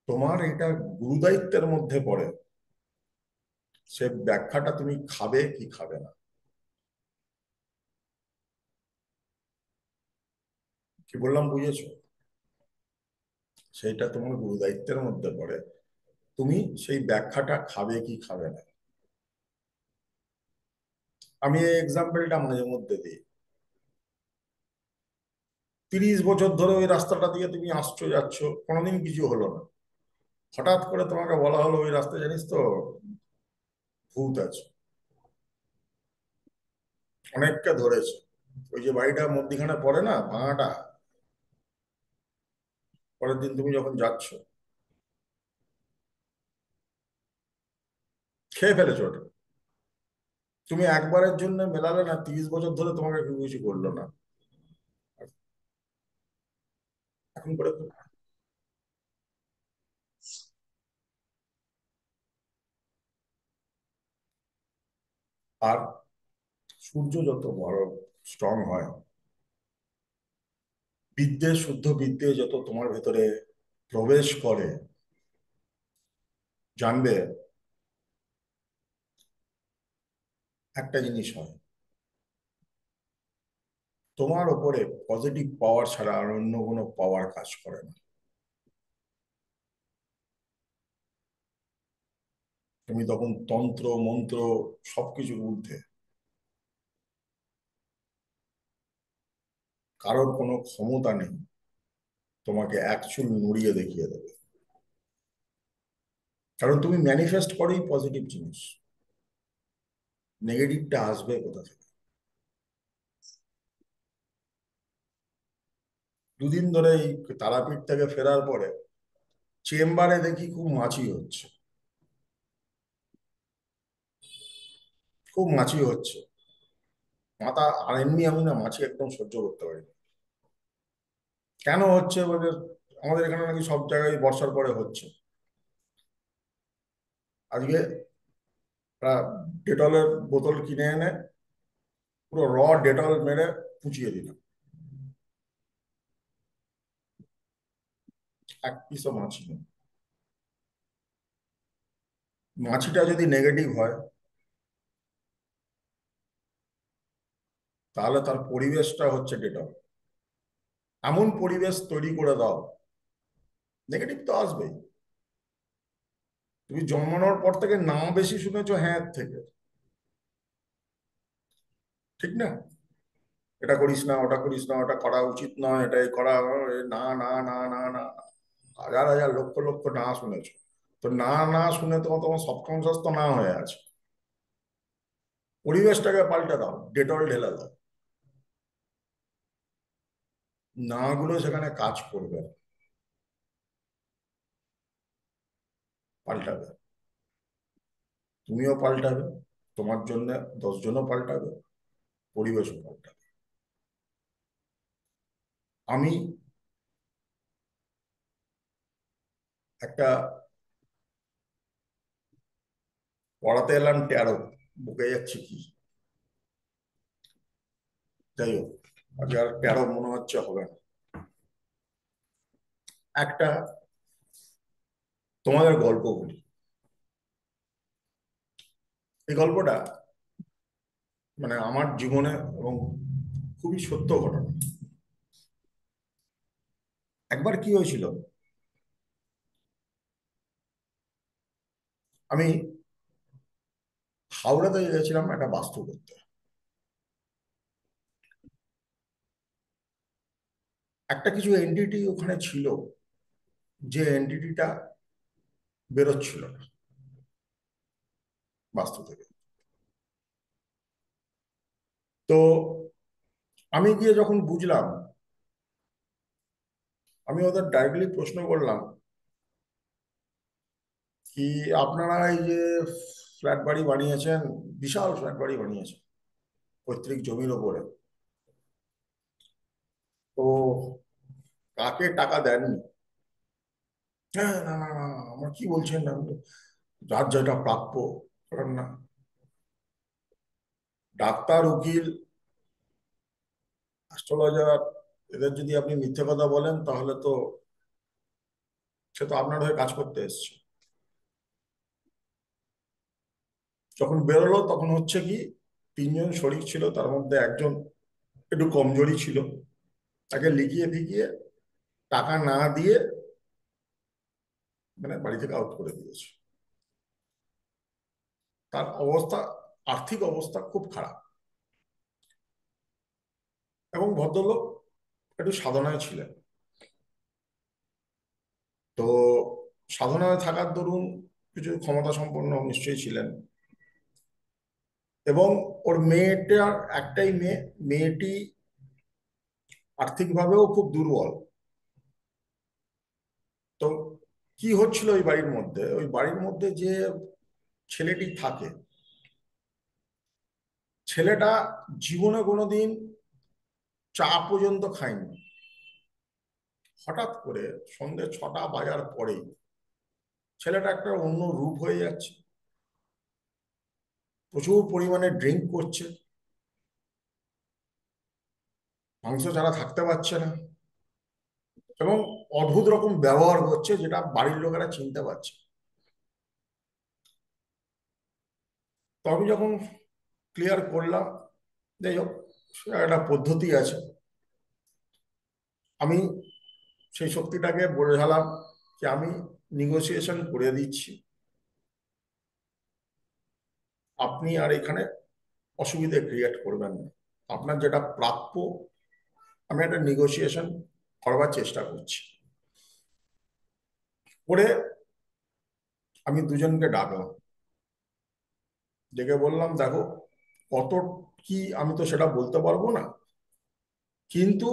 [SPEAKER 1] তোমার এটা গুরুদায়িত্বের মধ্যে পড়ে সে ব্যাখ্যাটা তুমি খাবে কি খাবে না। কি বললাম বুঝেছো? সেইটা তোমার গুরুদায়িত্বের মধ্যে পড়ে, তুমি সেই ব্যাখ্যাটা খাবে কি খাবে না। আমি এই এক্সাম্পলটা মাঝে মধ্যে দিই। 30 বছর ধরে ওই রাস্তাটা দিয়ে তুমি আসছো যাচ্ছ, কোনোদিন কিছু হলো না। হঠাৎ করে তোমাকে বলা হলো ওই রাস্তায় জানিস তো ভূত আছে, অনেককে ধরেছে। ওই যে বাড়িটা মধ্যিখানে পড়ে না ভাঙাটা, পরের দিন তুমি যখন যাচ্ছ, খেয়ে ফেলেছো ওটা। তুমি একবারের জন্য মেলালে না, 30 বছর ধরে তোমাকে কেউ কিছু করলো না, এখন করে ফেলো। আর সূর্য যত বড় স্ট্রং হয়, বিদ্যে শুদ্ধ বিদ্যে যত তোমার ভেতরে প্রবেশ করে, জানবে একটা জিনিস হয়, তোমার ওপরে পজিটিভ পাওয়ার ছাড়া আর অন্য কোনো পাওয়ার কাজ করে না। তুমি তখন তন্ত্র মন্ত্র সবকিছুর ঊর্ধ্বে, কারোর কোনো ক্ষমতা নেই তোমাকে এক চুল নড়িয়ে দেখিয়ে দেবে। কারণ তুমি ম্যানিফেস্ট করেই পজিটিভ জিনিস, নেগেটিভটা আসবে কোথা থেকে? দুদিন ধরে এই তারাপীঠ থেকে ফেরার পরে চেম্বারে দেখি খুব মাছি হচ্ছে, খুব মাছি হচ্ছে মাথা। আর এমনি আমি না মাছি একদম সহ্য করতে পারি না। কেন হচ্ছে বলে, আমাদের এখানে নাকি সব জায়গায় বর্ষার পরে হচ্ছে। আজকে ডেটলের বোতল কিনে এনে পুরো ডেটল মেরে পুচিয়ে দিলাম, এক পিসও মাছি নেই। মাছিটা যদি নেগেটিভ হয়, তাহলে তার পরিবেশটা হচ্ছে ডেটল। এমন পরিবেশ তৈরি করে দাও, নেগেটিভ তো আসবেই। তুমি জন্মানোর পর থেকে না বেশি শুনেছো হ্যাঁ এর থেকে, ঠিক না? এটা করিস না, ওটা করিস না, ওটা করা উচিত নয়, এটাই করা, না না না না না, হাজার হাজার লক্ষ লক্ষ না শুনেছো। তো না না শুনে তো তোমার সাবকনসিয়াস তো না হয়ে আছে। পরিবেশটাকে পাল্টে দাও, ডেটল ঢেলে দাও, না গুলো সেখানে কাজ করবে না, পাল্টাবে। তুমিও পাল্টাবে, তোমার জন্য 10 জনও পাল্টাবে, পরিবেশও পাল্টাবে। আমি একটা পড়াতে এলাম ট্যারো, বুকে যাচ্ছি কি, যাই হোক, আজকে আর ট্যারো মনে হচ্ছে হবে না। একটা তোমাদের গল্প বলি। এই গল্পটা মানে আমার জীবনে এবং খুবই সত্য ঘটনা। একবার কি হয়েছিল, আমি হাওড়াতে গেছিলাম একটা বাস্তু করতে। একটা কিছু এনটিটি ওখানে ছিল, যে এনটিটিটা বেরোচ্ছিল না বাস্তু থেকে। তো আমি গিয়ে যখন বুঝলাম, আমি ওদের ডাইরেক্টলি প্রশ্ন করলাম কি, আপনারা এই যে ফ্ল্যাট বাড়ি বানিয়েছেন, বিশাল ফ্ল্যাট বাড়ি বানিয়েছেন পৈতৃক জমির ওপরে, তো কাকে টাকা দেননি? হ্যাঁ, না না না, আমার কি বলছেন না, যার যেটা প্রাপ্য। কারণ না, ডাক্তার উকিল অ্যাস্ট্রোলজার এদের যদি আপনি মিথ্যে কথা বলেন, তাহলে তো সে তো আপনার হয়ে কাজ করতে এসছে। যখন বেরোলো তখন হচ্ছে কি, 3 জন শরিক ছিল, তার মধ্যে একজন একটু কমজোরি ছিল, তাকে লিখিয়ে ফিকিয়ে টাকা না দিয়ে মানে বাড়ি থেকে আউট করে দিয়েছে। তার অবস্থা, আর্থিক অবস্থা খুব খারাপ। এবং ভদ্রলোক একটু সাধনায় ছিলেন। তো সাধনায় থাকার দরুন কিছু ক্ষমতা সম্পন্ন নিশ্চয়ই ছিলেন। এবং ওর মেয়েটার একটাই মেয়ে, মেয়েটি আর্থিকভাবেও খুব দুর্বল। তো কি হচ্ছিল ওই বাড়ির মধ্যে, ওই বাড়ির মধ্যে যে ছেলেটি থাকে, ছেলেটা জীবনে কোনোদিন চা পর্যন্ত খায়নি। হঠাৎ করে সন্ধ্যে 6টা বাজার পরেই ছেলেটা একটা অন্য রূপ হয়ে যাচ্ছে, প্রচুর পরিমাণে ড্রিঙ্ক করছে, মাংস ছাড়া থাকতে পারছে না, এবং অদ্ভুত রকম ব্যবহার করছে যেটা বাড়ির লোকেরা চিনতে পারছে। তো আমি যখন ক্লিয়ার করলাম, যাই হোক, একটা পদ্ধতি আছে, আমি সেই শক্তিটাকে বোঝালাম যে আমি নেগোসিয়েশন করে দিচ্ছি, আপনি আর এখানে অসুবিধে ক্রিয়েট করবেন না, আপনার যেটা প্রাপ্য আমি একটা নেগোসিয়েশন করবার চেষ্টা করছি। করে আমি দুজনকে ডাকলাম, ডেকে বললাম, দেখো কত কি আমি তো সেটা বলতে পারবো না, কিন্তু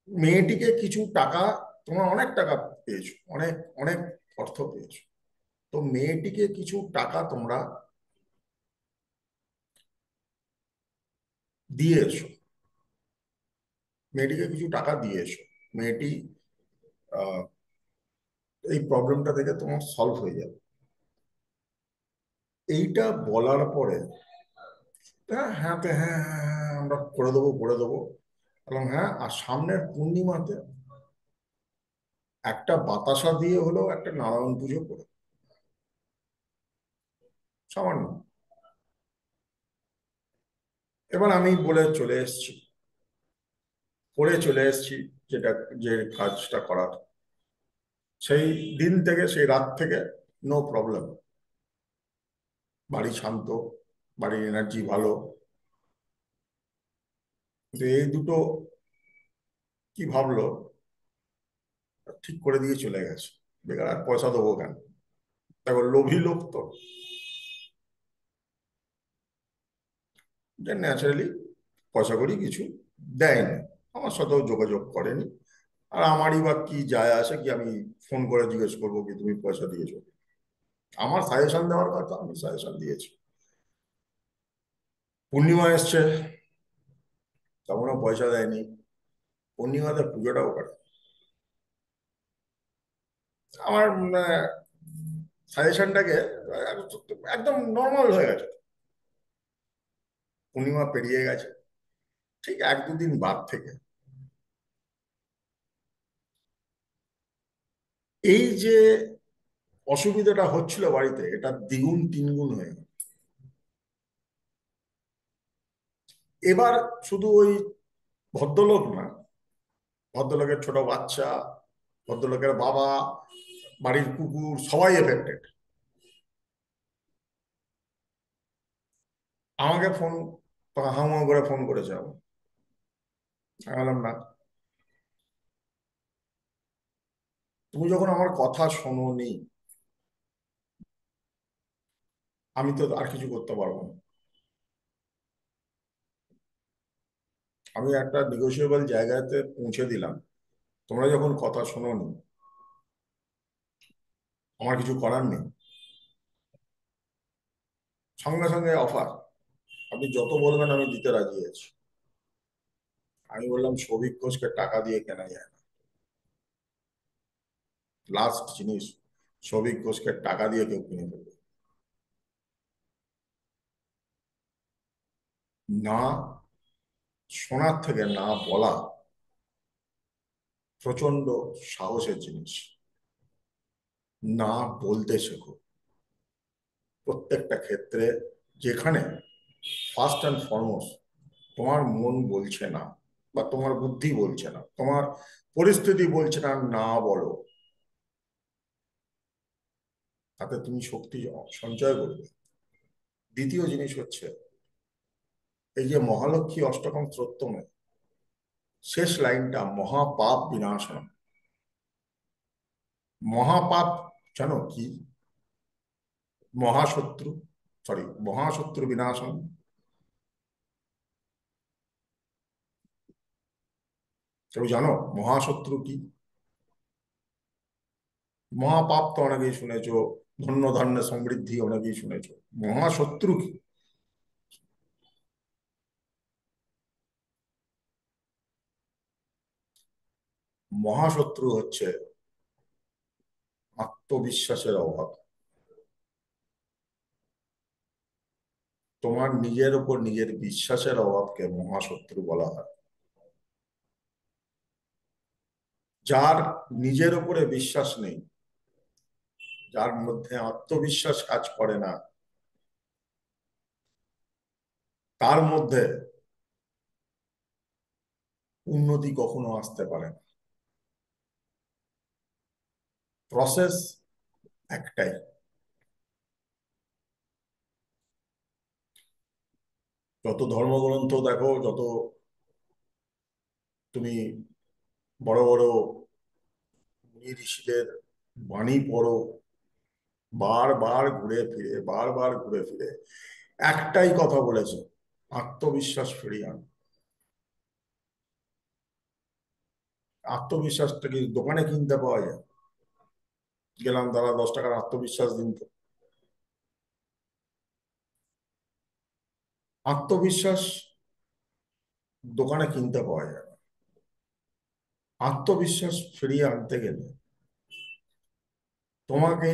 [SPEAKER 1] মেয়েটিকে কিছু টাকা, তোমরা অনেক টাকা পেয়েছো, অনেক অনেক অর্থ পেয়েছো, তো মেয়েটিকে কিছু টাকা তোমরা দিয়ে এসো, মেয়েটিকে কিছু টাকা দিয়ে এসো, মেয়েটি আহ, এই প্রবলেমটা থেকে তোমার সলভ হয়ে যাবে। এইটা বলার পরে হ্যাঁ হ্যাঁ তো হ্যাঁ হ্যাঁ হ্যাঁ, আমরা করে দেবো করে দেবো। বললাম হ্যাঁ, আর সামনের পূর্ণিমাতে একটা বাতাসা দিয়ে হলেও একটা নারায়ণ পুজো করে, সামান্য। এবার আমি বলে চলে এসেছি, করে চলে এসেছি যেটা, যে কাজটা করার। সেই দিন থেকে, সেই রাত থেকে নো প্রবলেম, বাড়ি শান্ত, বাড়ির এনার্জি ভালো। কিন্তু এই দুটো কি ভাবলো, ঠিক করে দিয়ে চলে গেছে, বেকার আর পয়সা দেবো কেন, দেখো লোভী লোক তো, যে ন্যাচারালি পয়সা করি কিছু দেয়নি, আমার সাথেও যোগাযোগ করেনি। আর আমারই বা কি যায় আসে, কি আমি ফোন করে জিজ্ঞেস করবো কি তুমি পয়সা দিয়েছো, আমার সাজেশন দেওয়ার কথা, আমি সাজেশন দিয়েছি। পূর্ণিমা এসছে, তখনও পয়সা দেয়নি, পূর্ণিমাতে পুজোটাও করে। আমার সাজেশনটাকে একদম নর্মাল হয়ে গেছে। পূর্ণিমা পেরিয়ে গেছে, ঠিক 1-2 দিন বাদ থেকে এই যে অসুবিধাটা হচ্ছিল বাড়িতে, এটা দ্বিগুণ তিনগুণ হয়ে গেল। এবার শুধু ওই ভদ্রলোক না, ভদ্রলোকের ছোট বাচ্চা, ভদ্রলোকের বাবা, বাড়ির কুকুর, সবাই এফেক্টেড। আমাকে ফোন, হাউমা করে ফোন করেছে, আমি বললাম না, তুমি যখন আমার কথা শোনোনি, আমি তো আর কিছু করতে পারবো না। আমি একটা নেগোসিয়েবল জায়গাতে পৌঁছে দিলাম, তোমরা যখন কথা শোনোনি, আমার কিছু করার নেই। সঙ্গে সঙ্গে অফার, আপনি যত বলবেন আমি দিতে রাজি আছি। আমি বললাম সৌভিক ঘোষকে টাকা দিয়ে কেনা যায় না, লাস্ট জিনিস, সৌভিক ঘোষকে টাকা দিয়ে কেউ কিনে দেবে না। শোনার থেকে না বলা প্রচন্ড সাহসের জিনিস। না বলতে শেখো প্রত্যেকটা ক্ষেত্রে, যেখানে ফার্স্ট অ্যান্ড ফরমোস্ট তোমার মন বলছে না, বা তোমার বুদ্ধি বলছে না, তোমার পরিস্থিতি বলছে না, না বলো, তাতে তুমি শক্তি সঞ্চয় করবে। দ্বিতীয় জিনিস হচ্ছে, এই যে মহালক্ষ্মী অষ্টকম স্তোত্রমে শেষ লাইনটা মহাপাপ বিনাশনম, মহাপাপ জানো কি? মহাশত্রু, সরি, মহাশত্রু বিনাশনম। কেউ জানো মহাশত্রু কি? মহাপাপ তো অনেকেই শুনেছো, ধন্য ধান্য সমৃদ্ধি অনেকেই শুনেছো। মহাশত্রু কি? মহাশত্রু হচ্ছে আত্মবিশ্বাসের অভাব। তোমার নিজের উপর নিজের বিশ্বাসের অভাবকে মহাশত্রু বলা হয়। যার নিজের উপরে বিশ্বাস নেই, যার মধ্যে আত্মবিশ্বাস কাজ করে না, তার মধ্যে উন্নতি কখনো আসতে পারে না। প্রসেস একটাই। যত ধর্মগ্রন্থ দেখো, যত তুমি বড় বড় মুনি ঋষিদের বাণী পড়ো, বারবার ঘুরে ফিরে একটাই কথা বলেছে, আত্মবিশ্বাস ফিরিয়ে আন। আত্মবিশ্বাসটা কি দোকানে কিনতে পাওয়া যায়? গেলাম, দাদা 10 টাকার আত্মবিশ্বাস দিন তো। আত্মবিশ্বাস দোকানে কিনতে পাওয়া যায় না। আত্মবিশ্বাস ফিরিয়ে আনতে গেলে তোমাকে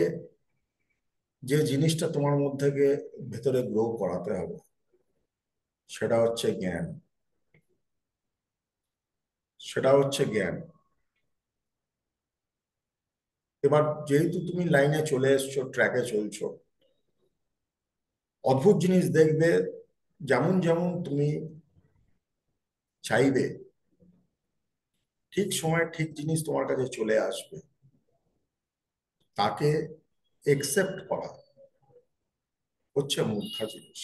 [SPEAKER 1] যে জিনিসটা তোমার মধ্যে ভেতরে গ্রো করাতে হবে, সেটা হচ্ছে জ্ঞান। সেটা হচ্ছে জ্ঞান। এবার যেহেতু তুমি লাইনে চলে এসছো, ট্র্যাকে চলছো, অদ্ভুত জিনিস দেখবে। যেমন যেমন তুমি চাইবে, ঠিক সময় ঠিক জিনিস তোমার কাছে চলে আসবে। তাকে একসেপ্ট করা হচ্ছে মূর্খা জিনিস।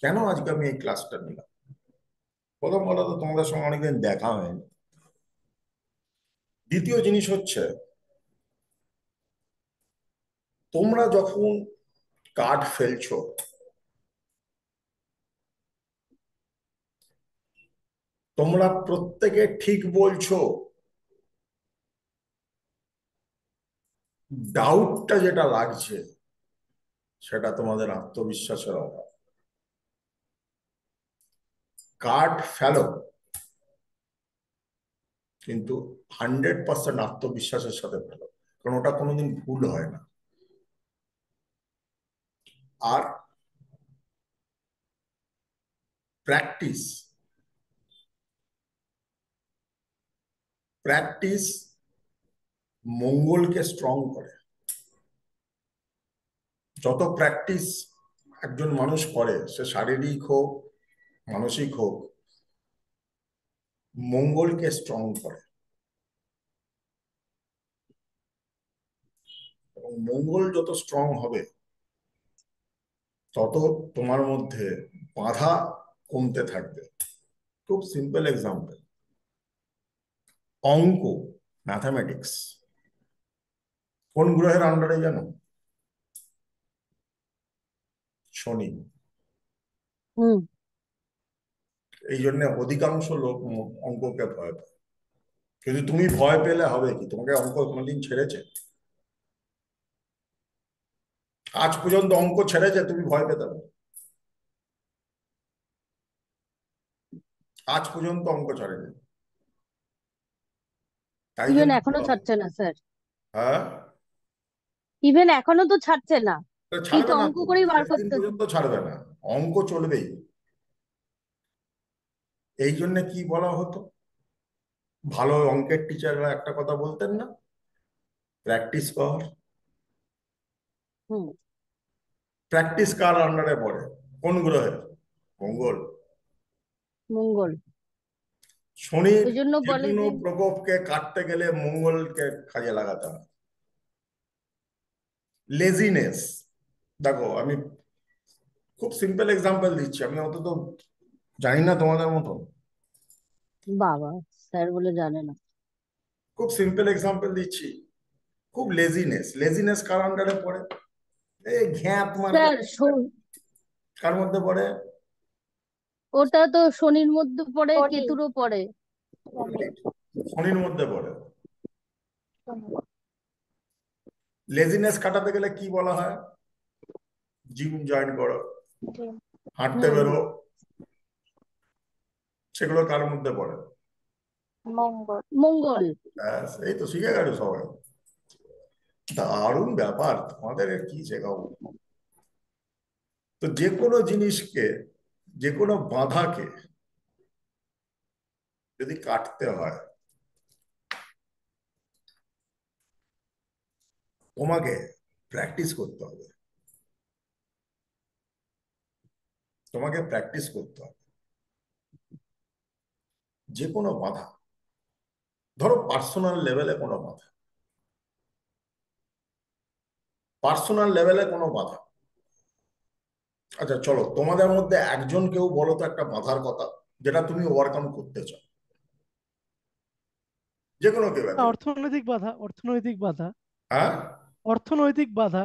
[SPEAKER 1] কেন আজকে আমি এই ক্লাসটা নিলাম? প্রথম কথা তো তোমাদের সঙ্গে অনেকদিন দেখা হয়নি। দ্বিতীয় জিনিস হচ্ছে, তোমরা যখন কার্ড ফেলছো, তোমরা প্রত্যেকে ঠিক বলছো, ডাউটটা যেটা লাগছে সেটা তোমাদের আত্মবিশ্বাসের অভাব। কার্ড ফেলো, কিন্তু 100% আত্মবিশ্বাসের সাথে ফেলো, কারণ ওটা কোনোদিন ভুল হয় না। আর প্র্যাকটিস, প্র্যাকটিস মঙ্গলকে স্ট্রং করে। যত প্র্যাকটিস একজন মানুষ করে, সে শারীরিক হোক মানসিক হোক, মঙ্গলকে স্ট্রং করে। এবং মঙ্গল যত স্ট্রং হবে, তত তোমার মধ্যে বাধা কমতে থাকবে। খুব সিম্পল এক্সাম্পল, অঙ্ক, ম্যাথামেটিক্স কোন গ্রহের আন্ডারে জানো? শনি।
[SPEAKER 2] হুম।
[SPEAKER 1] এই জন্য অধিকাংশ লোক অঙ্ককে ভয় পায়। কিন্তু তুমি ভয় পেলে হবে কি? তোমাকে অঙ্ক কোনোদিন ছেড়েছে? আজ পর্যন্ত অঙ্ক ছেড়েছে? তুমি ভয় পেতে পারো? আজ পর্যন্ত অঙ্ক ছাড়েনি। তাই
[SPEAKER 2] ইভেন
[SPEAKER 1] জন্য
[SPEAKER 2] এখনো ছাড়ছে না স্যার।
[SPEAKER 1] হ্যাঁ,
[SPEAKER 2] ইভেন এখনো তো ছাড়ছে না। এই তো
[SPEAKER 1] ছাড়বে না
[SPEAKER 2] অঙ্ক
[SPEAKER 1] তো,
[SPEAKER 2] করেই বার
[SPEAKER 1] শেষ দিন
[SPEAKER 2] করতে।
[SPEAKER 1] পর্যন্ত ছাড়বে না। অঙ্ক চলবেই। এই জন্য কি বলা হতো, ভালো অঙ্কের টিচাররা একটা কথা বলতেন না, প্র্যাকটিস কর।
[SPEAKER 2] হুম।
[SPEAKER 1] প্র্যাকটিস কার আন্ডারে পড়ে? কোন গ্রহের? মঙ্গল।
[SPEAKER 2] মঙ্গল।
[SPEAKER 1] শনির
[SPEAKER 2] ওই জন্য
[SPEAKER 1] যে
[SPEAKER 2] বলে
[SPEAKER 1] কোনো
[SPEAKER 2] যে
[SPEAKER 1] প্রকোপকে কাটতে গেলে মঙ্গলকে কাজে লাগাতে হয়। লেজিনেস, দেখো আমি খুব সিম্পল এক্সাম্পল দিচ্ছি, আমি অত তো জানি না তোমাদের মতো।
[SPEAKER 2] বাবা, স্যার বলে জানে না।
[SPEAKER 1] খুব সিম্পল এক্সাম্পল দিচ্ছি, খুব লেজিনেস। লেজিনেস কার আন্ডারে পড়ে? এই ঘ্যাঁত মারতে।
[SPEAKER 2] স্যার
[SPEAKER 1] কার মধ্যে পড়ে?
[SPEAKER 2] ওটা তো শনির মধ্যে পড়ে, কেতুরও পড়ে।
[SPEAKER 1] শনির মধ্যে পড়ে। লেজিনেস কাটাতে গেলে কি বলা হয়? জিম জয়েন করো, হাঁটতে
[SPEAKER 2] হুম।
[SPEAKER 1] বেরো। সেগুলো কার মধ্যে পড়ে?
[SPEAKER 2] মঙ্গল মঙ্গল।
[SPEAKER 1] ব্যাস, এই তো শিখে গেছো সবাই। দারুণ ব্যাপার, তোমাদের আর কি শেখাবো। তো যে কোনো জিনিসকে, যে কোনো বাধাকে যদি কাটতে হয়, তোমাকে প্র্যাকটিস করতে হবে। তোমাকে প্র্যাকটিস করতে হবে। যে কোনো বাধা, ধরো পার্সোনাল লেভেলে কোনো বাধা, পার্সোনাল লেভেলে কোনো বাধা। আচ্ছা চলো, তোমাদের মধ্যে একজন কেউ বলো তো একটা বাধার কথা যেটা তুমি ওভারকাম করতে চাও। যে কোনো কেউ একজন।
[SPEAKER 4] অর্থনৈতিক বাধা, অর্থনৈতিক বাধা,
[SPEAKER 1] হ্যাঁ,
[SPEAKER 4] অর্থনৈতিক বাধা।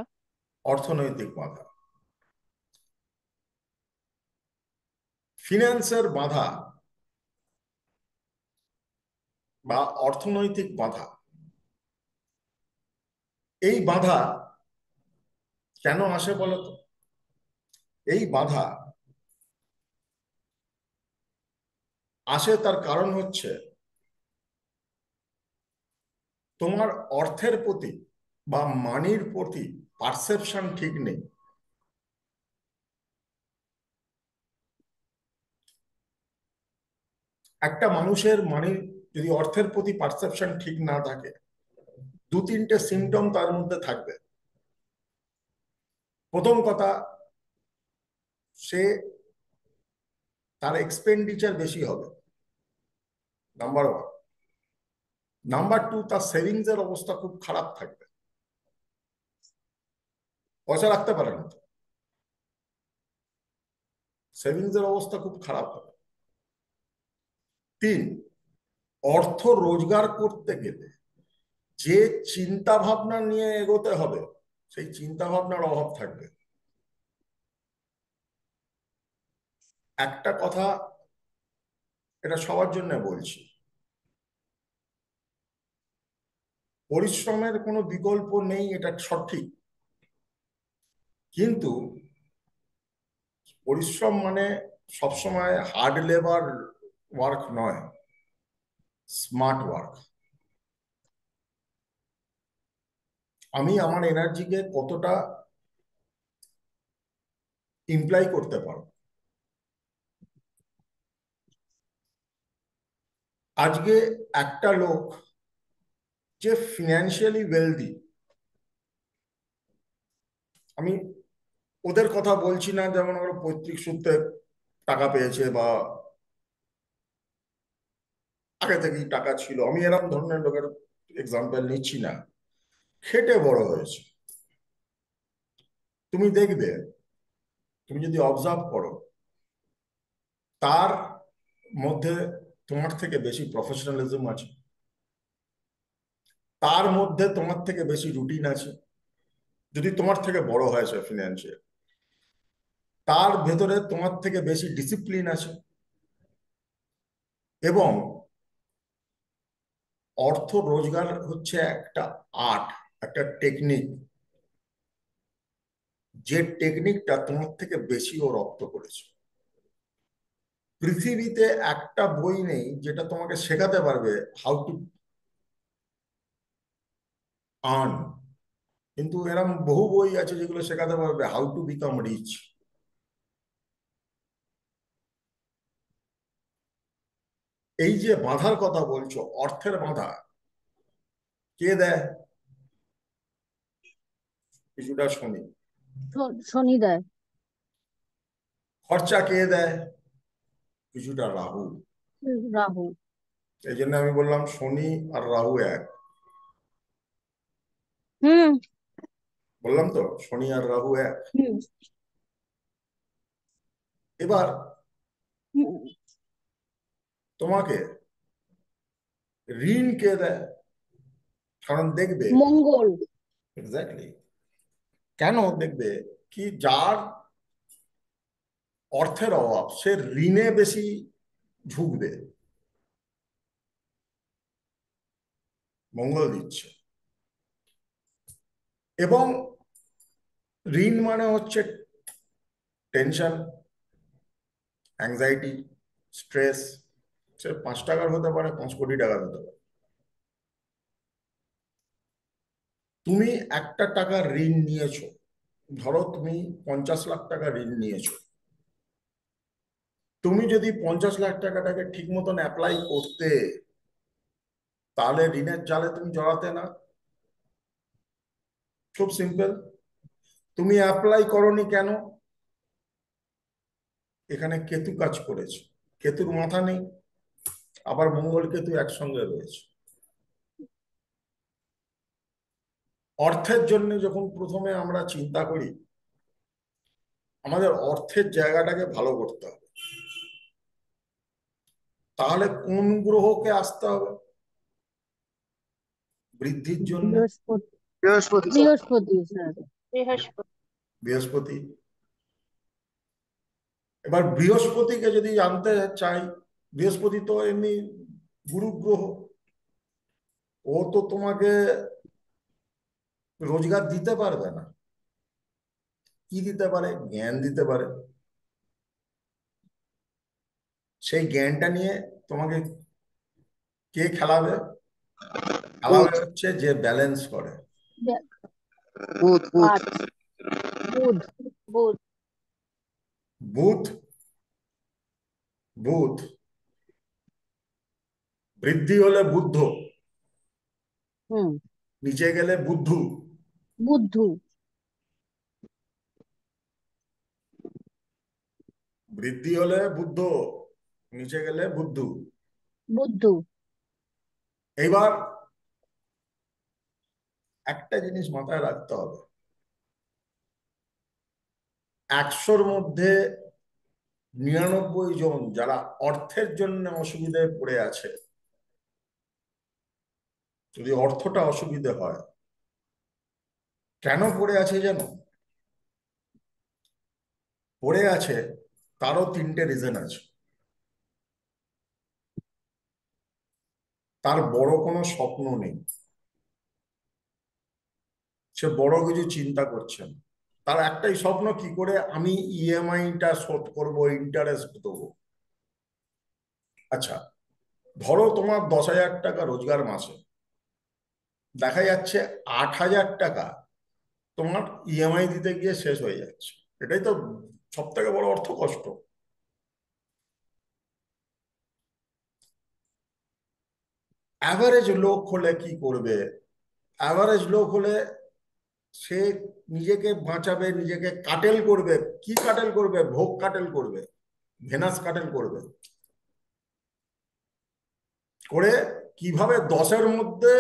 [SPEAKER 1] অর্থনৈতিক বাধা, ফিনান্সের বাধা বা অর্থনৈতিক বাধা। এই বাধা কেন আসে বলো তো? এই বাধা আসে তার কারণ হচ্ছে তোমার অর্থের প্রতি বা মানির প্রতি পারসেপশন ঠিক নেই। একটা মানুষের মানির, যদি অর্থের প্রতি পারসেপশন ঠিক না থাকে, দু তিনটে সিমটম তার মধ্যে থাকবে। প্রথম কথা, সে, তার এক্সপেন্ডিচার বেশি হবে, নাম্বার ওয়ান। নাম্বার টু, তার সেভিংস এর অবস্থা খুব খারাপ থাকবে, পয়সা রাখতে পারে না তো, সেভিংস এর অবস্থা খুব খারাপ হবে। তিন, অর্থ রোজগার করতে গেলে যে চিন্তা ভাবনা নিয়ে এগোতে হবে, সেই চিন্তা ভাবনার অভাব থাকবে। একটা কথা, এটা সবার জন্য বলছি, পরিশ্রমের কোনো বিকল্প নেই, এটা সঠিক। কিন্তু পরিশ্রম মানে সবসময় হার্ড লেবার ওয়ার্ক নয়, স্মার্ট ওয়ার্ক। আমি আমার এনার্জিকে কতটা ইমপ্লাই করতে পারো। আজকে একটা লোক যে ফিনান্সিয়ালি ওয়েলদি, আমি ওদের কথা বলছি না যেমন ওরা পৈতৃক সূত্রে টাকা পেয়েছে বা আগে থেকেই টাকা ছিল, আমি এরকম ধরনের লোকের এক্সাম্পল নিচ্ছি না। খেটে বড় হয়েছে। তুমি দেখবে, তুমি যদি অবজার্ভ করো, তার মধ্যে তোমার থেকে বেশি প্রফেশনালিজম আছে, তার মধ্যে তোমার থেকে বেশি রুটিন আছে, যদি তোমার থেকে বড় হয়েছে ফিনান্সিয়াল। তার ভেতরে তোমার থেকে বেশি ডিসিপ্লিন আছে। এবং অর্থ রোজগার হচ্ছে একটা আর্ট, একটা টেকনিক, যে টেকনিকটা তোমার থেকে বেশি ও রপ্ত করেছে। পৃথিবীতে একটা বই নেই যেটা তোমাকে শেখাতে পারবে হাউ টু আর্ন, কিন্তু এরকম বহু বই আছে যেগুলো শেখাতে পারবে হাউ টু বিকাম রিচ। এই যে বাধার কথা বলছো, অর্থের বাধা কে দেয়? কিছুটা শুনি।
[SPEAKER 2] শনি দেয়।
[SPEAKER 1] খরচা কে দেয়? কিছুটা রাহু।
[SPEAKER 2] রাহু।
[SPEAKER 1] এই জন্য আমি বললাম শনি আর রাহু এক।
[SPEAKER 2] হুম।
[SPEAKER 1] বললাম তো শনি আর রাহু এক।
[SPEAKER 2] হুম।
[SPEAKER 1] এবার
[SPEAKER 2] হুম।
[SPEAKER 1] তোমাকে ঋণ কে দেয়? কারণ দেখবে,
[SPEAKER 2] মঙ্গল।
[SPEAKER 1] এক্স্যাক্টলি, কেন দেখবে কি যার অর্থের অভাব সে ঋণে বেশি ঝুঁকবে, মঙ্গল দিচ্ছে। এবং ঋণ মানে হচ্ছে টেনশন, অ্যাংজাইটি, স্ট্রেস। সে 5 টাকার হতে পারে, 5 কোটি টাকার হতে পারে। তুমি একটা টাকার ঋণ নিয়েছো, ধরো তুমি 50 লাখ টাকা ঋণ নিয়েছো। তুমি যদি 50 লাখ টাকাটাকে ঠিক মতন অ্যাপ্লাই করতে, তাহলে ঋণের জালে তুমি জড়াতে না। খুব সিম্পল। তুমি অ্যাপ্লাই করনি কেন? এখানে কেতু কাজ করেছে, কেতুর মাথা নেই, আবার মঙ্গল কেতু একসঙ্গে রয়েছে। অর্থের জন্য যখন প্রথমে আমরা চিন্তা করি, আমাদের অর্থের জায়গাটাকে ভালো করতে হবে। তাহলে কোন গ্রহকে আসতে হবে বৃদ্ধির জন্য?
[SPEAKER 2] বৃহস্পতি।
[SPEAKER 3] বৃহস্পতি স্যার।
[SPEAKER 2] বৃহস্পতি স্যার।
[SPEAKER 3] বৃহস্পতি।
[SPEAKER 1] বৃহস্পতি। এবার বৃহস্পতিকে যদি জানতে চাই, বৃহস্পতি তো এমনি গুরু গ্রহ, ও তো তোমাকে রোজগার দিতে পারবে না। কি দিতে পারে? জ্ঞান দিতে পারে। সেই জ্ঞানটা নিয়ে তোমাকে কে খেলাবে? খেলাবে
[SPEAKER 3] বুধ।
[SPEAKER 1] হচ্ছে যে ব্যালেন্স করে।
[SPEAKER 3] বুধ বুধ।
[SPEAKER 2] আচ্ছা, বুধ।
[SPEAKER 3] বুধ।
[SPEAKER 1] বুধ। বুধ বৃদ্ধি হলে বুদ্ধ,
[SPEAKER 2] হুম।
[SPEAKER 1] নিচে গেলে বুদ্ধু।
[SPEAKER 2] বুদ্ধু।
[SPEAKER 1] বৃদ্ধি হলে বুদ্ধ, নিচে গেলে বুদ্ধু।
[SPEAKER 2] বুদ্ধু।
[SPEAKER 1] এইবার একটা জিনিস মাথায় রাখতে হবে, 100-র মধ্যে 99 জন যারা অর্থের জন্য অসুবিধায় পড়ে আছে, যদি অর্থটা অসুবিধে হয়, কেন পড়ে আছে জানো? পড়ে আছে তারও 3টে রিজন আছে। তার বড় কোনো স্বপ্ন নেই, সে বড় কিছু চিন্তা করছে না। তার একটাই স্বপ্ন, কি করে আমি ইএমআইটা শোধ করবো, ইন্টারেস্ট দেবো। আচ্ছা, ধরো তোমার 10,000 টাকা রোজগার মাসে, দেখা যাচ্ছে 8,000 টাকা তোমার ইএমআই দিতে গিয়ে শেষ হয়ে যাচ্ছে। এটাই তো সব থেকে বড় অর্থ কষ্ট। অ্যাভারেজ লোক হলে কি করবে? অ্যাভারেজ লোক হলে সে নিজেকে বাঁচাবে, নিজেকে কাটেল করবে। কি কাটেল করবে? ভোগ কাটেল করবে, ভেনাস কাটেল করবে। করে কিভাবে 10-এর মধ্যে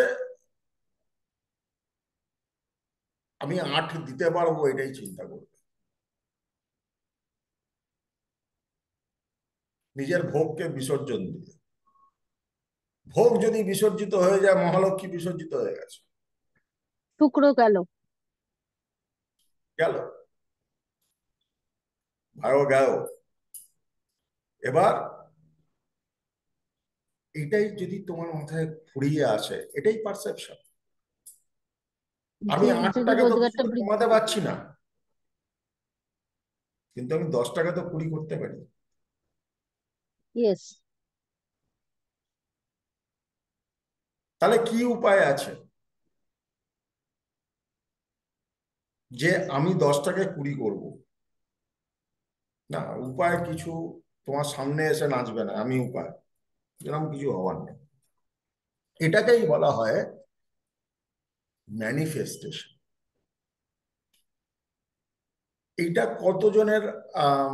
[SPEAKER 1] আমি 8 দিতে পারবো, এটাই চিন্তা করবে। নিজের ভোগকে বিসর্জন দিয়ে। ভোগ যদি বিসর্জিত হয়ে যায়, মহালক্ষ্মী বিসর্জিত হয়ে গেছে,
[SPEAKER 2] শুক্র গেল।
[SPEAKER 1] গেল, ভাইও গেল। এবার এটাই যদি তোমার মাথায় ফুরিয়ে আসে, এটাই পারসেপশন। আমি
[SPEAKER 2] যে যদি
[SPEAKER 1] 8 টাকা তো
[SPEAKER 2] রোজগারটা
[SPEAKER 1] কিছুতে কমাতে পারছি না, কিন্তু আমি 10 টাকা তো 20 করতে পারি।
[SPEAKER 2] ইয়েস।
[SPEAKER 1] তাহলে কি উপায় আছে যে আমি 10 টাকায় 20 করব? না, উপায় কিছু তোমার সামনে এসে নাচবে না, আমি উপায় এরকম কিছু হওয়ার নেই। এটাকেই বলা হয় ম্যানিফেস্টেশন। এইটা কতজনের আম,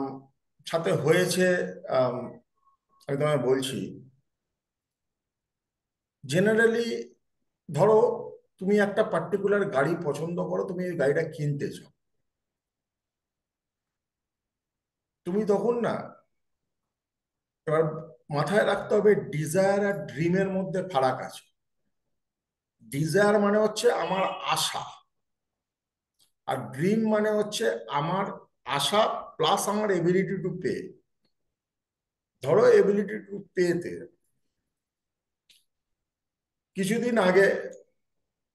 [SPEAKER 1] সাথে হয়েছে আম, আমি তোমায় বলছি। জেনারেলি ধরো তুমি একটা পার্টিকুলার গাড়ি পছন্দ করো, তুমি এই গাড়িটা কিনতে চাও। তুমি তখন না, এবার মাথায় রাখতে হবে ডিজায়ার আর ড্রিমের মধ্যে ফারাক আছে। ডিজায়ার মানে হচ্ছে আমার আশা, আর ড্রিম মানে হচ্ছে আমার আশা প্লাস আমার এবিলিটি টু পে। ধরো এবিলিটি টু পেতে কিছুদিন আগে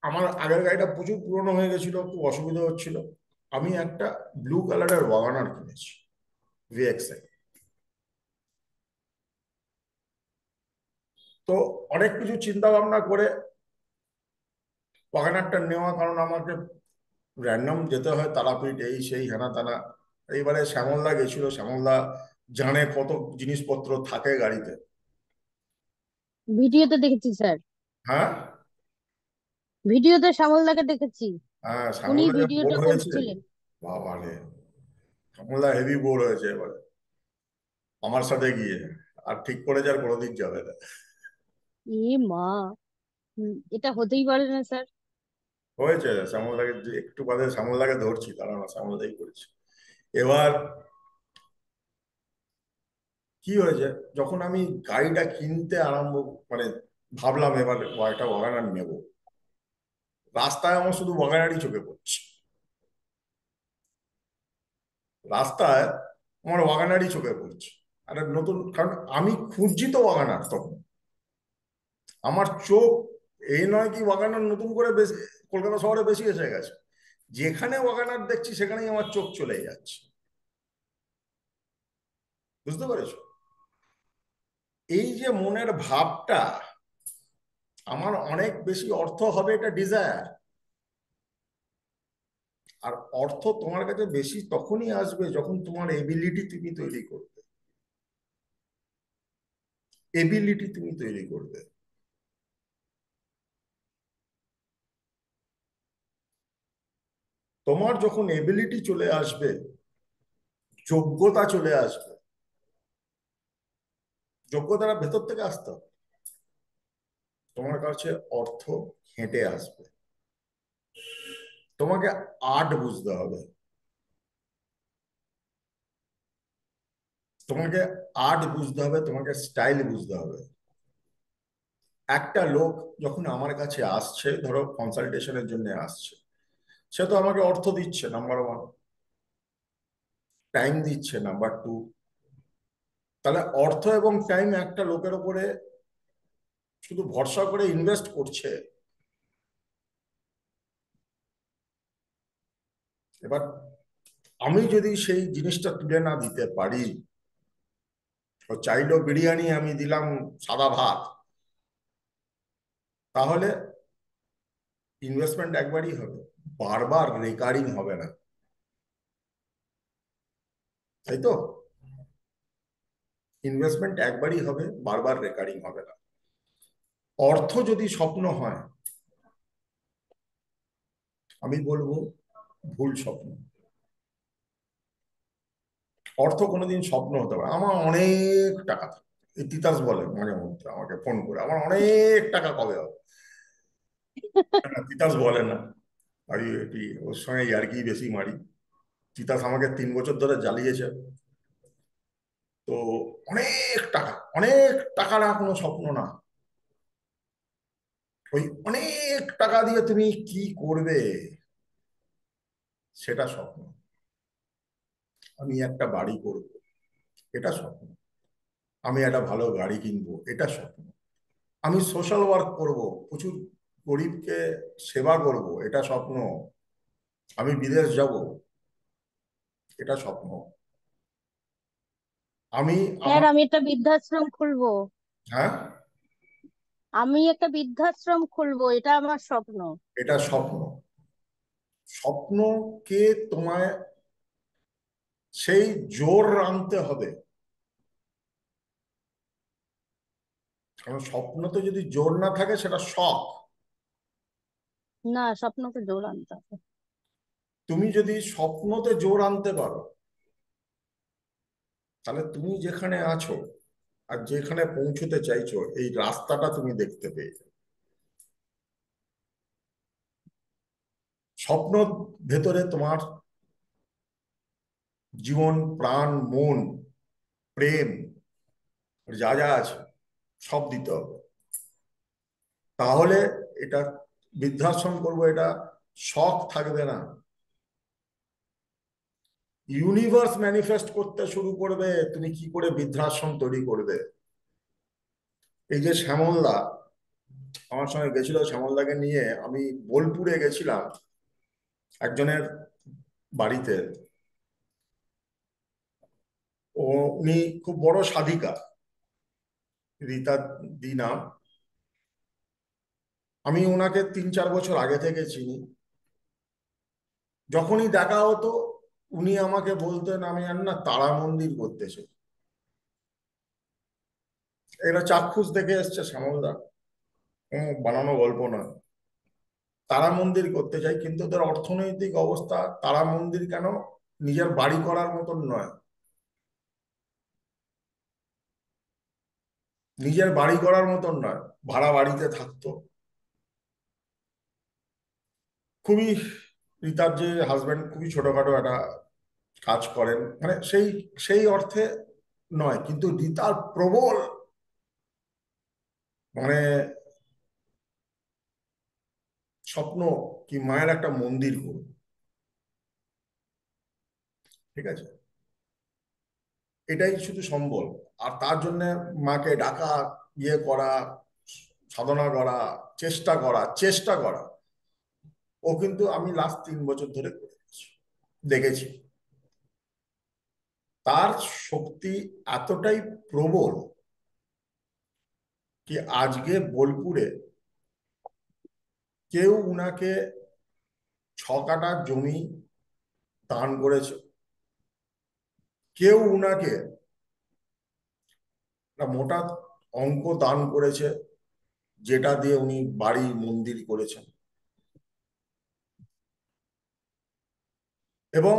[SPEAKER 1] আমার আগের গাড়িটা প্রচুর পুরনো হয়ে গেছিল, খুব অসুবিধা হচ্ছিল। আমি একটা ব্লু কালারের ওয়াগনার কিনেছি, ভিএক্সআই। তো অনেক কিছু চিন্তা ভাবনা করে ওয়াগনারটা নেওয়া, কারণ আমাকে র্যান্ডম যেতে হয়, তারাপীঠ এই সেই হেনা তেনা। এইবারে শ্যামলদা গেছিল, শ্যামলদা জানে কত জিনিসপত্র থাকে গাড়িতে।
[SPEAKER 2] ভিডিওতে দেখেছি স্যার,
[SPEAKER 1] হ্যাঁ,
[SPEAKER 2] ভিডিওতে শ্যামলদাকে দেখেছি,
[SPEAKER 1] হ্যাঁ,
[SPEAKER 2] উনি
[SPEAKER 1] শ্যামলদা যে বোর
[SPEAKER 2] ভিডিওটা
[SPEAKER 1] হয়েছে,
[SPEAKER 2] করছিলেন।
[SPEAKER 1] বাবা রে, শ্যামলদা হেভি বোর হয়েছে এবারে আমার সাথে গিয়ে। আর ঠিক করেছে আর কোনোদিন যাবে না।
[SPEAKER 2] এ মা, এটা হতেই পারে না স্যার।
[SPEAKER 1] হয়েছে শ্যামলদাকে, একটু বাদে শ্যামলদাকে ধরছি, তারা না, শ্যামলদাই করেছে। এবার কি হয়েছে, যখন আমি গাড়িটা কিনতে আরম্ভ, মানে ভাবলাম এবার একটা ওয়াগনার নেব, রাস্তায় আমার শুধু ওয়াগনারই চোখে পড়ছে। রাস্তায় আমার ওয়াগনারই চোখে পড়ছে। আর নতুন, কারণ আমি খুঁজছি তো ওয়াগনার তখন। আমার চোখ এই নয় কি ওয়াগনার নতুন করে বেশি কলকাতা শহরে বেশি এসে গেছে, যেখানে ওয়াগনার দেখছি সেখানেই আমার চোখ চলে যাচ্ছে। বুঝতে পেরেছো? এই যে মনের ভাবটা, আমার অনেক বেশি অর্থ হবে, এটা ডিজায়ার। আর অর্থ তোমার কাছে বেশি তখনই আসবে যখন তোমার এবিলিটি তুমি তৈরি করবে। এবিলিটি তুমি তৈরি করবে। তোমার যখন এবিলিটি চলে আসবে, যোগ্যতা চলে আসবে, যোগ্যতাটা ভেতর থেকে আসতে হবে, তোমার কাছে অর্থ হেঁটে আসবে। তোমাকে আর্ট বুঝতে হবে, তোমাকে আর্ট বুঝতে হবে, তোমাকে স্টাইল বুঝতে হবে। একটা লোক যখন আমার কাছে আসছে, ধরো কনসালটেশনের জন্য আসছে, সে তো আমাকে অর্থ দিচ্ছে নাম্বার ওয়ান, টাইম দিচ্ছে নাম্বার টু। তাহলে অর্থ এবং টাইম একটা লোকের উপরে শুধু ভরসা করে ইনভেস্ট করছে। এবার আমি যদি সেই জিনিসটা তুলে না দিতে পারি, ও চাইলো বিরিয়ানি, আমি দিলাম সাদা ভাত, তাহলে ইনভেস্টমেন্ট একবারই হবে, বারবার রেকারিং হবে না। তাই তো? ইনভেস্টমেন্ট একবারই হবে, বারবার রেকারিং হবে না। অর্থ যদি স্বপ্ন হয়, আমি বলবো ভুল স্বপ্ন। অর্থ কোনোদিন স্বপ্ন হতে পারে। আমার অনেক টাকা থাকে, এই তিতাস বলে মাঝে মধ্যে আমাকে ফোন করে, আমার অনেক টাকা কবে হবে। না, তিতাস বলে না, আমি এটি ওর সঙ্গে ইয়ার্কি বেশি মারি। তিতাস আমাকে 3 বছর ধরে জ্বালিয়েছে। তো অনেক টাকা, অনেক টাকা না কোনো স্বপ্ন না। ওই অনেক টাকা দিয়ে তুমি কি করবে, সেটা স্বপ্ন। আমি একটা বাড়ি করব, এটা স্বপ্ন। আমি একটা ভালো গাড়ি কিনবো, এটা স্বপ্ন। আমি সোশ্যাল ওয়ার্ক করব, প্রচুর গরিবকে সেবা করব, এটা স্বপ্ন। আমি বিদেশ যাব, এটা স্বপ্ন। আমি
[SPEAKER 2] স্যার
[SPEAKER 1] আমার,
[SPEAKER 2] আমি একটা বৃদ্ধাশ্রম খুলবো,
[SPEAKER 1] হ্যাঁ,
[SPEAKER 2] আমি একটা বৃদ্ধাশ্রম খুলবো, এটা আমার স্বপ্ন।
[SPEAKER 1] এটা স্বপ্ন। স্বপ্নকে তোমায় সেই জোর আনতে হবে। কারণ স্বপ্নতে যদি জোর না থাকে সেটা শখ।
[SPEAKER 2] না, স্বপ্নকে জোর আনতে হবে।
[SPEAKER 1] তুমি যদি স্বপ্নতে জোর আনতে পারো, তাহলে তুমি যেখানে আছো আর যেখানে পৌঁছতে চাইছো, এই রাস্তাটা তুমি দেখতে পেয়ে যাবে। স্বপ্ন ভেতরে তোমার জীবন, প্রাণ, মন, প্রেম, যা যা আছে সব দিতে হবে। তাহলে এটা বৃদ্ধাশ্রম করবো, এটা শখ থাকবে না। ইউনিভার্স ম্যানিফেস্ট করতে শুরু করবে তুমি কি করে বৃদ্ধাশ্রম তৈরি করবে। এই যে শ্যামলদা, আমার সঙ্গে গেছিল শ্যামলদাকে নিয়ে। আমি বোলপুরে গেছিলাম একজনের বাড়িতে। উনি খুব বড় সাধিকা, রীতা দি নাম। আমি ওনাকে 3-4 বছর আগে থেকে চিনি। যখনই দেখা হতো উনি আমাকে বলতেন, আমি আর না তারা মন্দির করতে চাই। এরা চাক্ষুষ দেখে এসছে শ্যামলদা, বানানো গল্প না। তারা মন্দির করতে চাই, কিন্তু ওদের অর্থনৈতিক অবস্থা তারা মন্দির কেন, নিজের বাড়ি করার মতন নয়। নিজের বাড়ি করার মতন নয়, ভাড়া বাড়িতে থাকতো। খুবই, রীতার যে হাজবেন্ড খুবই ছোটখাটো একটা কাজ করেন, মানে সেই সেই অর্থে নয়, কিন্তু রীতার প্রবল মানে স্বপ্ন কি মায়ের একটা মন্দির করব। ঠিক আছে, এটাই শুধু সম্বল। আর তার জন্য মাকে ডাকা, ইয়ে করা, সাধনা করা, চেষ্টা করা। ও কিন্তু আমি লাস্ট 3 বছর ধরে করে যাচ্ছি, দেখেছি তার শক্তি এতটাই প্রবল কি আজকে বোলপুরে কেউ উনাকে 6 কাঠা জমি দান করেছে, কেউ উনাকে একটা মোটা অঙ্ক দান করেছে, যেটা দিয়ে উনি বাড়ি মন্দির করেছেন। এবং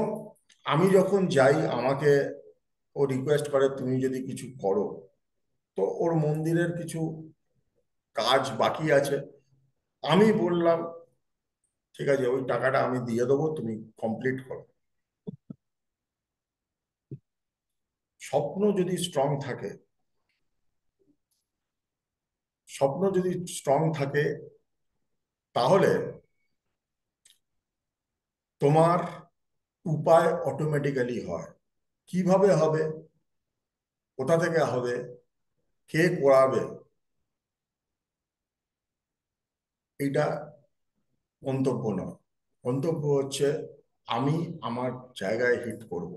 [SPEAKER 1] আমি যখন যাই আমাকে ও রিকোয়েস্ট করে তুমি যদি কিছু করো, তো ওর মন্দিরের কিছু কাজ বাকি আছে। আমি বললাম ঠিক আছে, ওই টাকাটা আমি দিয়ে দেবো, তুমি কমপ্লিট করো। স্বপ্ন যদি স্ট্রং থাকে, স্বপ্ন যদি স্ট্রং থাকে, তাহলে তোমার উপায় অটোমেটিক্যালি হয়। কিভাবে হবে, কোথা থেকে হবে, কে করাবে, এটা গন্তব্য নয়। গন্তব্য হচ্ছে আমি আমার জায়গায় হিট করব।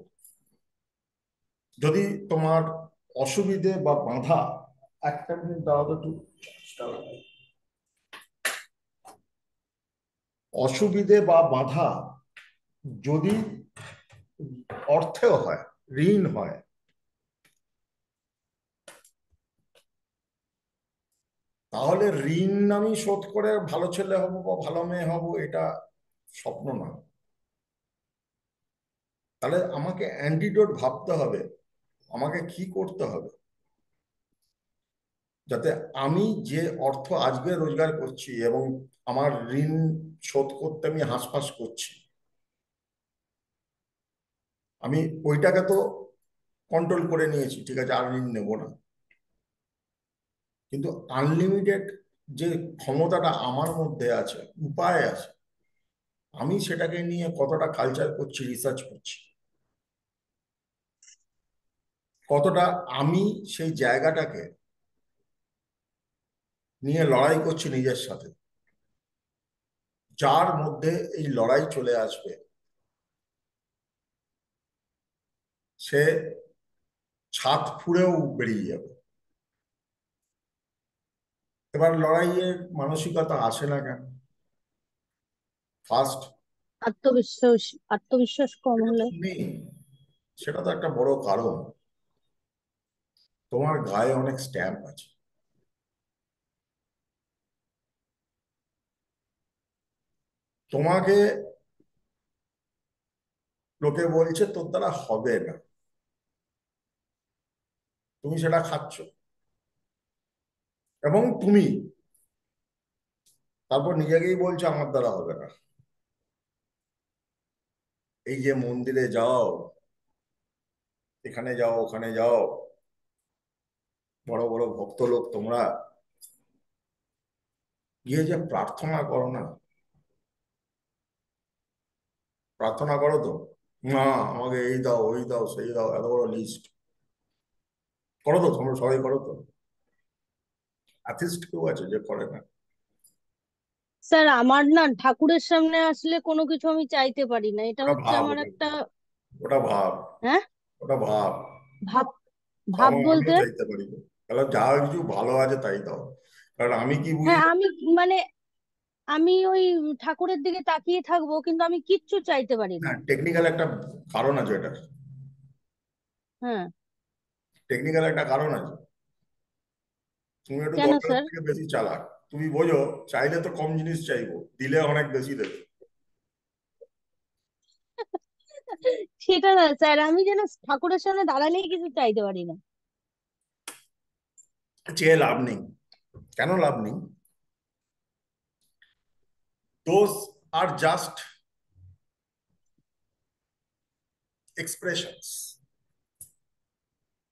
[SPEAKER 1] যদি তোমার অসুবিধে বা বাধা, একটা মিনিট দাও তো একটু চার্জটা লাগাই। অসুবিধে বা বাধা যদি অর্থেও হয়, ঋণ হয়, তাহলে ঋণ আমি শোধ করে ভালো ছেলে হব বা ভালো মেয়ে হব, এটা স্বপ্ন না। তাহলে আমাকে অ্যান্টিডোট ভাবতে হবে, আমাকে কি করতে হবে যাতে আমি যে অর্থ আজকে রোজগার করছি এবং আমার ঋণ শোধ করতে আমি হাঁসফাঁস করছি, আমি ওইটাকে তো কন্ট্রোল করে নিয়েছি, ঠিক আছে আর ঋণ নেব না। কিন্তু আনলিমিটেড যে ক্ষমতাটা আমার মধ্যে আছে, উপায় আছে, আমি সেটাকে নিয়ে কতটা কালচার করছি, রিসার্চ করছি, কতটা আমি সেই জায়গাটাকে নিয়ে লড়াই করছি নিজের সাথে। যার মধ্যে এই লড়াই চলে আসবে সে ছাদ ফুঁড়েও বেরিয়ে যাবে। এবার লড়াইয়ের মানসিকতা আসে না কেন? ফার্স্ট,
[SPEAKER 2] আত্মবিশ্বাস আত্মবিশ্বাস কম
[SPEAKER 1] এটা
[SPEAKER 2] হলে।
[SPEAKER 1] তো নেই, সেটা তো একটা বড় কারণ। তোমার গায়ে অনেক স্ট্যাম্প আছে। তোমাকে লোকে বলছে তোর দ্বারা হবে না, তুমি সেটা খাচ্ছ, এবং তুমি তারপর নিজেকেই বলছো আমার দ্বারা হবে না। এই যে মন্দিরে যাও, এখানে যাও, ওখানে যাও, বড় বড় ভক্ত লোক তোমরা, গিয়ে যে প্রার্থনা করো না, প্রার্থনা করো তো, না আমাকে এই দাও, ওই দাও, সেই দাও, এত বড় লিস্ট করো তো, তোমরা সবাই করো তো। অ্যাথিস্ট কেউ আছে যে করে না?
[SPEAKER 2] স্যার আমার না ঠাকুরের সামনে আসলে কোনো কিছু আমি চাইতে পারি না, এটা
[SPEAKER 1] ওটা
[SPEAKER 2] হচ্ছে
[SPEAKER 1] ভাব,
[SPEAKER 2] আমার
[SPEAKER 1] ওটা
[SPEAKER 2] একটা।
[SPEAKER 1] ওটা ভাব,
[SPEAKER 2] হ্যাঁ,
[SPEAKER 1] ওটা ভাব।
[SPEAKER 2] ভাব। ভাব
[SPEAKER 1] আমিও
[SPEAKER 2] বলতে?
[SPEAKER 1] চাইতে পারি না। তাহলে যা কিছু ভালো আছে তাই দাও। কারণ আমি কি বুঝি
[SPEAKER 2] হ্যাঁ, আমি মানে আমি ওই ঠাকুরের দিকে তাকিয়ে থাকবো, কিন্তু আমি কিচ্ছু চাইতে পারি
[SPEAKER 1] না,
[SPEAKER 2] না।
[SPEAKER 1] টেকনিক্যাল একটা কারণ আছে এটা।
[SPEAKER 2] হ্যাঁ।
[SPEAKER 1] টেকনিক্যাল একটা কারণ আছে। তুমি একটু
[SPEAKER 2] কেন
[SPEAKER 1] দরকারের
[SPEAKER 2] স্যার?
[SPEAKER 1] থেকে বেশি চালাক। তুমি বোঝো, চাইলে তো কম জিনিস চাইবো, দিলে অনেক বেশি দেবে।
[SPEAKER 2] সেটা না স্যার, আমি যেন ঠাকুরের সামনে দাঁড়ালেই কিছু চাইতে পারি না।
[SPEAKER 1] চেয়ে লাভ নেই। কেন লাভ নেই? Those are just expressions.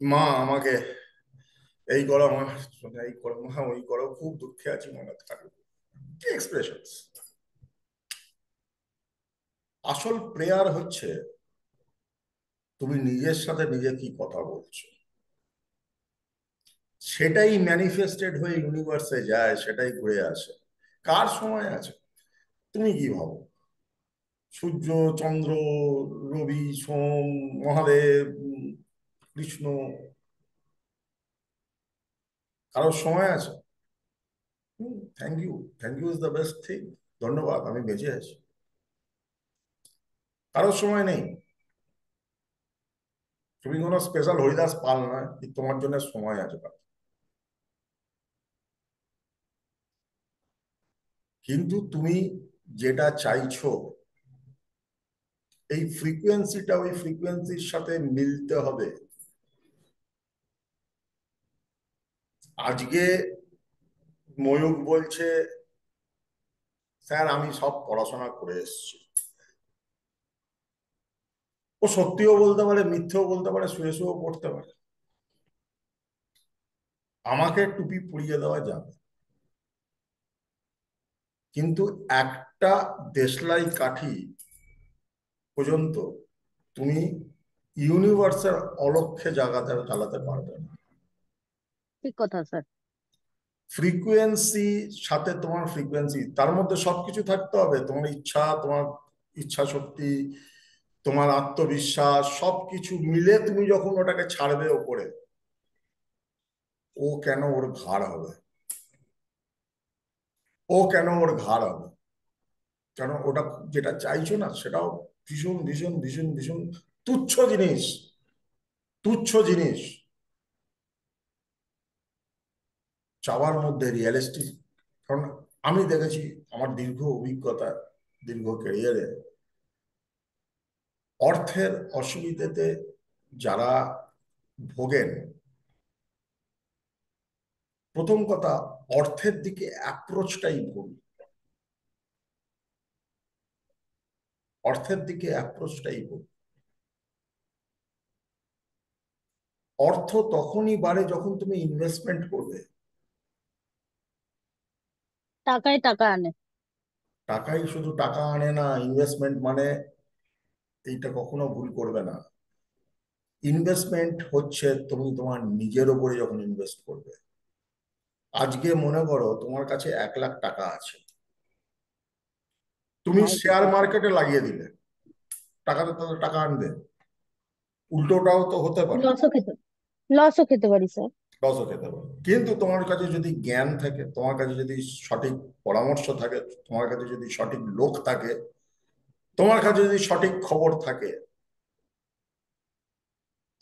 [SPEAKER 1] মা আমাকে এই করো, মা এই করো, মা ওই করো, খুব দুঃখে আছি, মনে থাকবে, কি এক্সপ্রেশনস। আসল প্রেয়ার হচ্ছে তুমি নিজের সাথে নিজে কি কথা বলছো, সেটাই ম্যানিফেস্টেড হয়ে ইউনিভার্সে যায়, সেটাই ঘুরে আসে। কার সময় আছে? তুমি কি ভাবো? সূর্য, চন্দ্র, রবি, সোম, মহাদেব, কৃষ্ণ, কারোর সময় আছে? Thank you. Thank you is the best thing. ধন্যবাদ, আমি বেঁচে আছি। কারোর সময় নেই। তুমি কোনো স্পেশাল হরিদাস পাল নয় যে তোমার জন্য সময় আছে। কিন্তু তুমি যেটা চাইছো, এই ফ্রিকোয়েন্সিটা ওই ফ্রিকোয়েন্সির সাথে মিলতে হবে। আজকে ময়ূক বলছে, স্যার আমি সব পড়াশোনা করে এসেছি। ও সত্যিও বলতে পারে, মিথ্যেও বলতে পারে, শুয়ে শুয়েও পড়তে পারে। আমাকে টুপি পরিয়ে দেওয়া যাবে, কিন্তু একটা দেশলাই কাঠি পর্যন্ত তুমি ইউনিভার্সের অলক্ষ্যে জাগাতে চালাতে পারবে না।
[SPEAKER 2] ঠিক কথা স্যার।
[SPEAKER 1] ফ্রিকোয়েন্সি সাথে তোমার ফ্রিকোয়েন্সি, তার মধ্যে সবকিছু থাকতে হবে। তোমার ইচ্ছা, তোমার ইচ্ছা শক্তি, তোমার আত্মবিশ্বাস, সবকিছু মিলে তুমি যখন ওটাকে ছাড়বে ওপরে, ও কেন ওর ঘাড় হবে? ও কেন ওর ঘাড় হবে? কারণ ওটা যেটা চাইছো না, সেটাও ভীষণ ভীষণ ভীষণ ভীষণ তুচ্ছ জিনিস। তুচ্ছ জিনিস চাওয়ার মধ্যে রিয়েলিস্টিক। কারণ আমি দেখেছি আমার দীর্ঘ অভিজ্ঞতা, দীর্ঘ ক্যারিয়ারে, অর্থের অসুবিধেতে যারা ভোগেন, প্রথম কথা, অর্থের দিকে অ্যাপ্রোচটাই ভুল। অর্থের দিকে অ্যাপ্রোচটাই ভুল। অর্থ তখনই বাড়ে যখন তুমি ইনভেস্টমেন্ট করবে।
[SPEAKER 2] টাকায় টাকা আনে।
[SPEAKER 1] টাকাই শুধু টাকা আনে না, ইনভেস্টমেন্ট মানে, এইটা কখনো ভুল করবে না। ইনভেস্টমেন্ট হচ্ছে তুমি তোমার নিজের ওপরে যখন ইনভেস্ট করবে। আজকে মনে করো তোমার কাছে 1 লাখ টাকা আছে, তুমি শেয়ার মার্কেটে লাগিয়ে দিলে, টাকাতে তো টাকা আনবে। উল্টোটাও তো হতে পারে,
[SPEAKER 2] লসও খেতে লসও খেতে পারি স্যার।
[SPEAKER 1] লসও খেতে পারে। কিন্তু তোমার কাছে যদি জ্ঞান থাকে, তোমার কাছে যদি সঠিক পরামর্শ থাকে, তোমার কাছে যদি সঠিক লোক থাকে, তোমার কাছে যদি সঠিক খবর থাকে,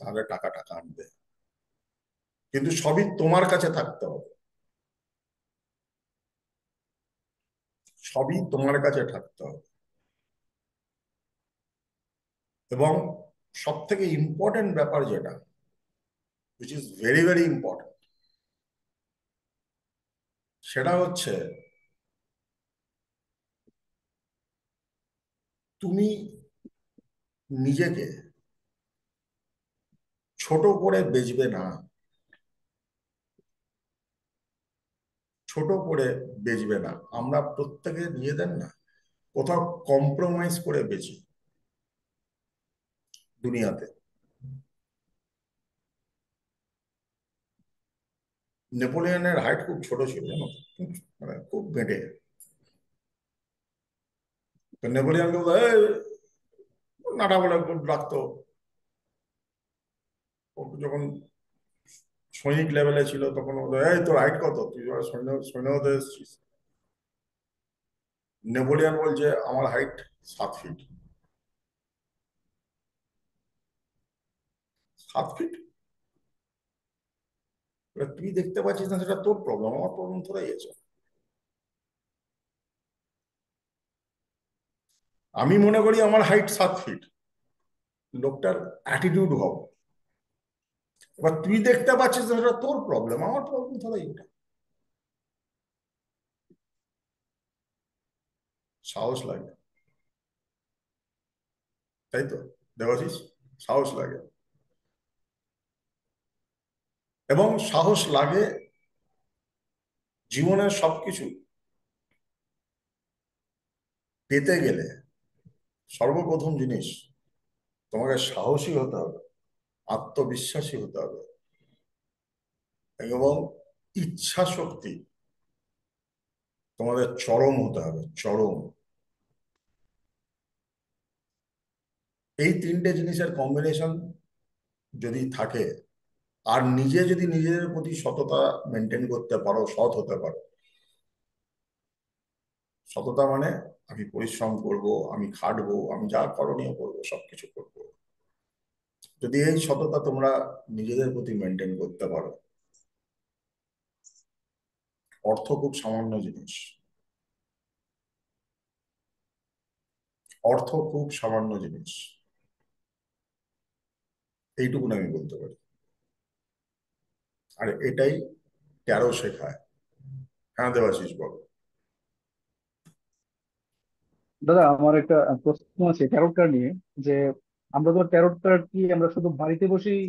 [SPEAKER 1] তাহলে টাকা টাকা আনবে। কিন্তু সবই তোমার কাছে থাকতে হবে। সবই তোমার কাছে থাকতে হবে। এবং সব থেকে ইম্পর্টেন্ট ব্যাপার যেটা, which is very very important, সেটা হচ্ছে তুমি নিজেকে ছোট করে বেচবে না। ছোট করে বেচবে না। আমরা প্রত্যেকে নিজেদের না কোথাও কম্প্রোমাইজ করে বেচি দুনিয়াতে। নেপোলিয়নের হাইট খুব ছোট ছিল, জানো তো? মানে খুব বেঁটে। তো নেপোলিয়ানকে বলতো এই নাটা বলে ডাকতো। ও যখন সৈনিক লেভেলে ছিল তখন বলতো এই তোর হাইট কত, তুই সৈন্য সৈন্য হতে এসেছিস? নেপোলিয়ান বলছে আমার হাইট 7 ফিট। 7 ফিট? তুই দেখতে পাচ্ছিস না, সেটা তোর প্রবলেম, আমার প্রবলেম থোড়াই আছে। আমি মনে করি আমার হাইট 7 ফিট, লোকটার অ্যাটিটিউড ভাব। এবার তুই দেখতে পাচ্ছিস না, সেটা তোর প্রবলেম, আমার প্রবলেম থোড়াই ওটা। সাহস লাগে, তাই তো দেবাশিস? সাহস লাগে, এবং সাহস লাগে জীবনের সবকিছু পেতে গেলে। সর্বপ্রথম জিনিস, তোমাকে সাহসী হতে হবে, আত্মবিশ্বাসী হতে হবে, এবং ইচ্ছা শক্তি তোমাদের চরম হতে হবে, চরম। এই তিনটে জিনিসের কম্বিনেশন যদি থাকে, আর নিজে যদি নিজের প্রতি সততা মেনটেন করতে পারো, সৎ হতে পারো। সততা মানে আমি পরিশ্রম করব, আমি খাটবো, আমি যা করণীয় করবো সবকিছু করবো। যদি এই সততা তোমরা নিজেদের প্রতি মেনটেন করতে পারো, অর্থ খুব সামান্য জিনিস, অর্থ খুব সামান্য জিনিস, এইটুকুন আমি বলতে পারি। আর এটাই ট্যারো শেখায়। হ্যাঁ দেবাশিস, বলো।
[SPEAKER 5] দাদা আমার একটা প্রশ্ন আছে ট্যারোট কার্ড নিয়ে, যে আমরা তো ট্যারোট কার্ড কি আমরা শুধু বাড়িতে বসেই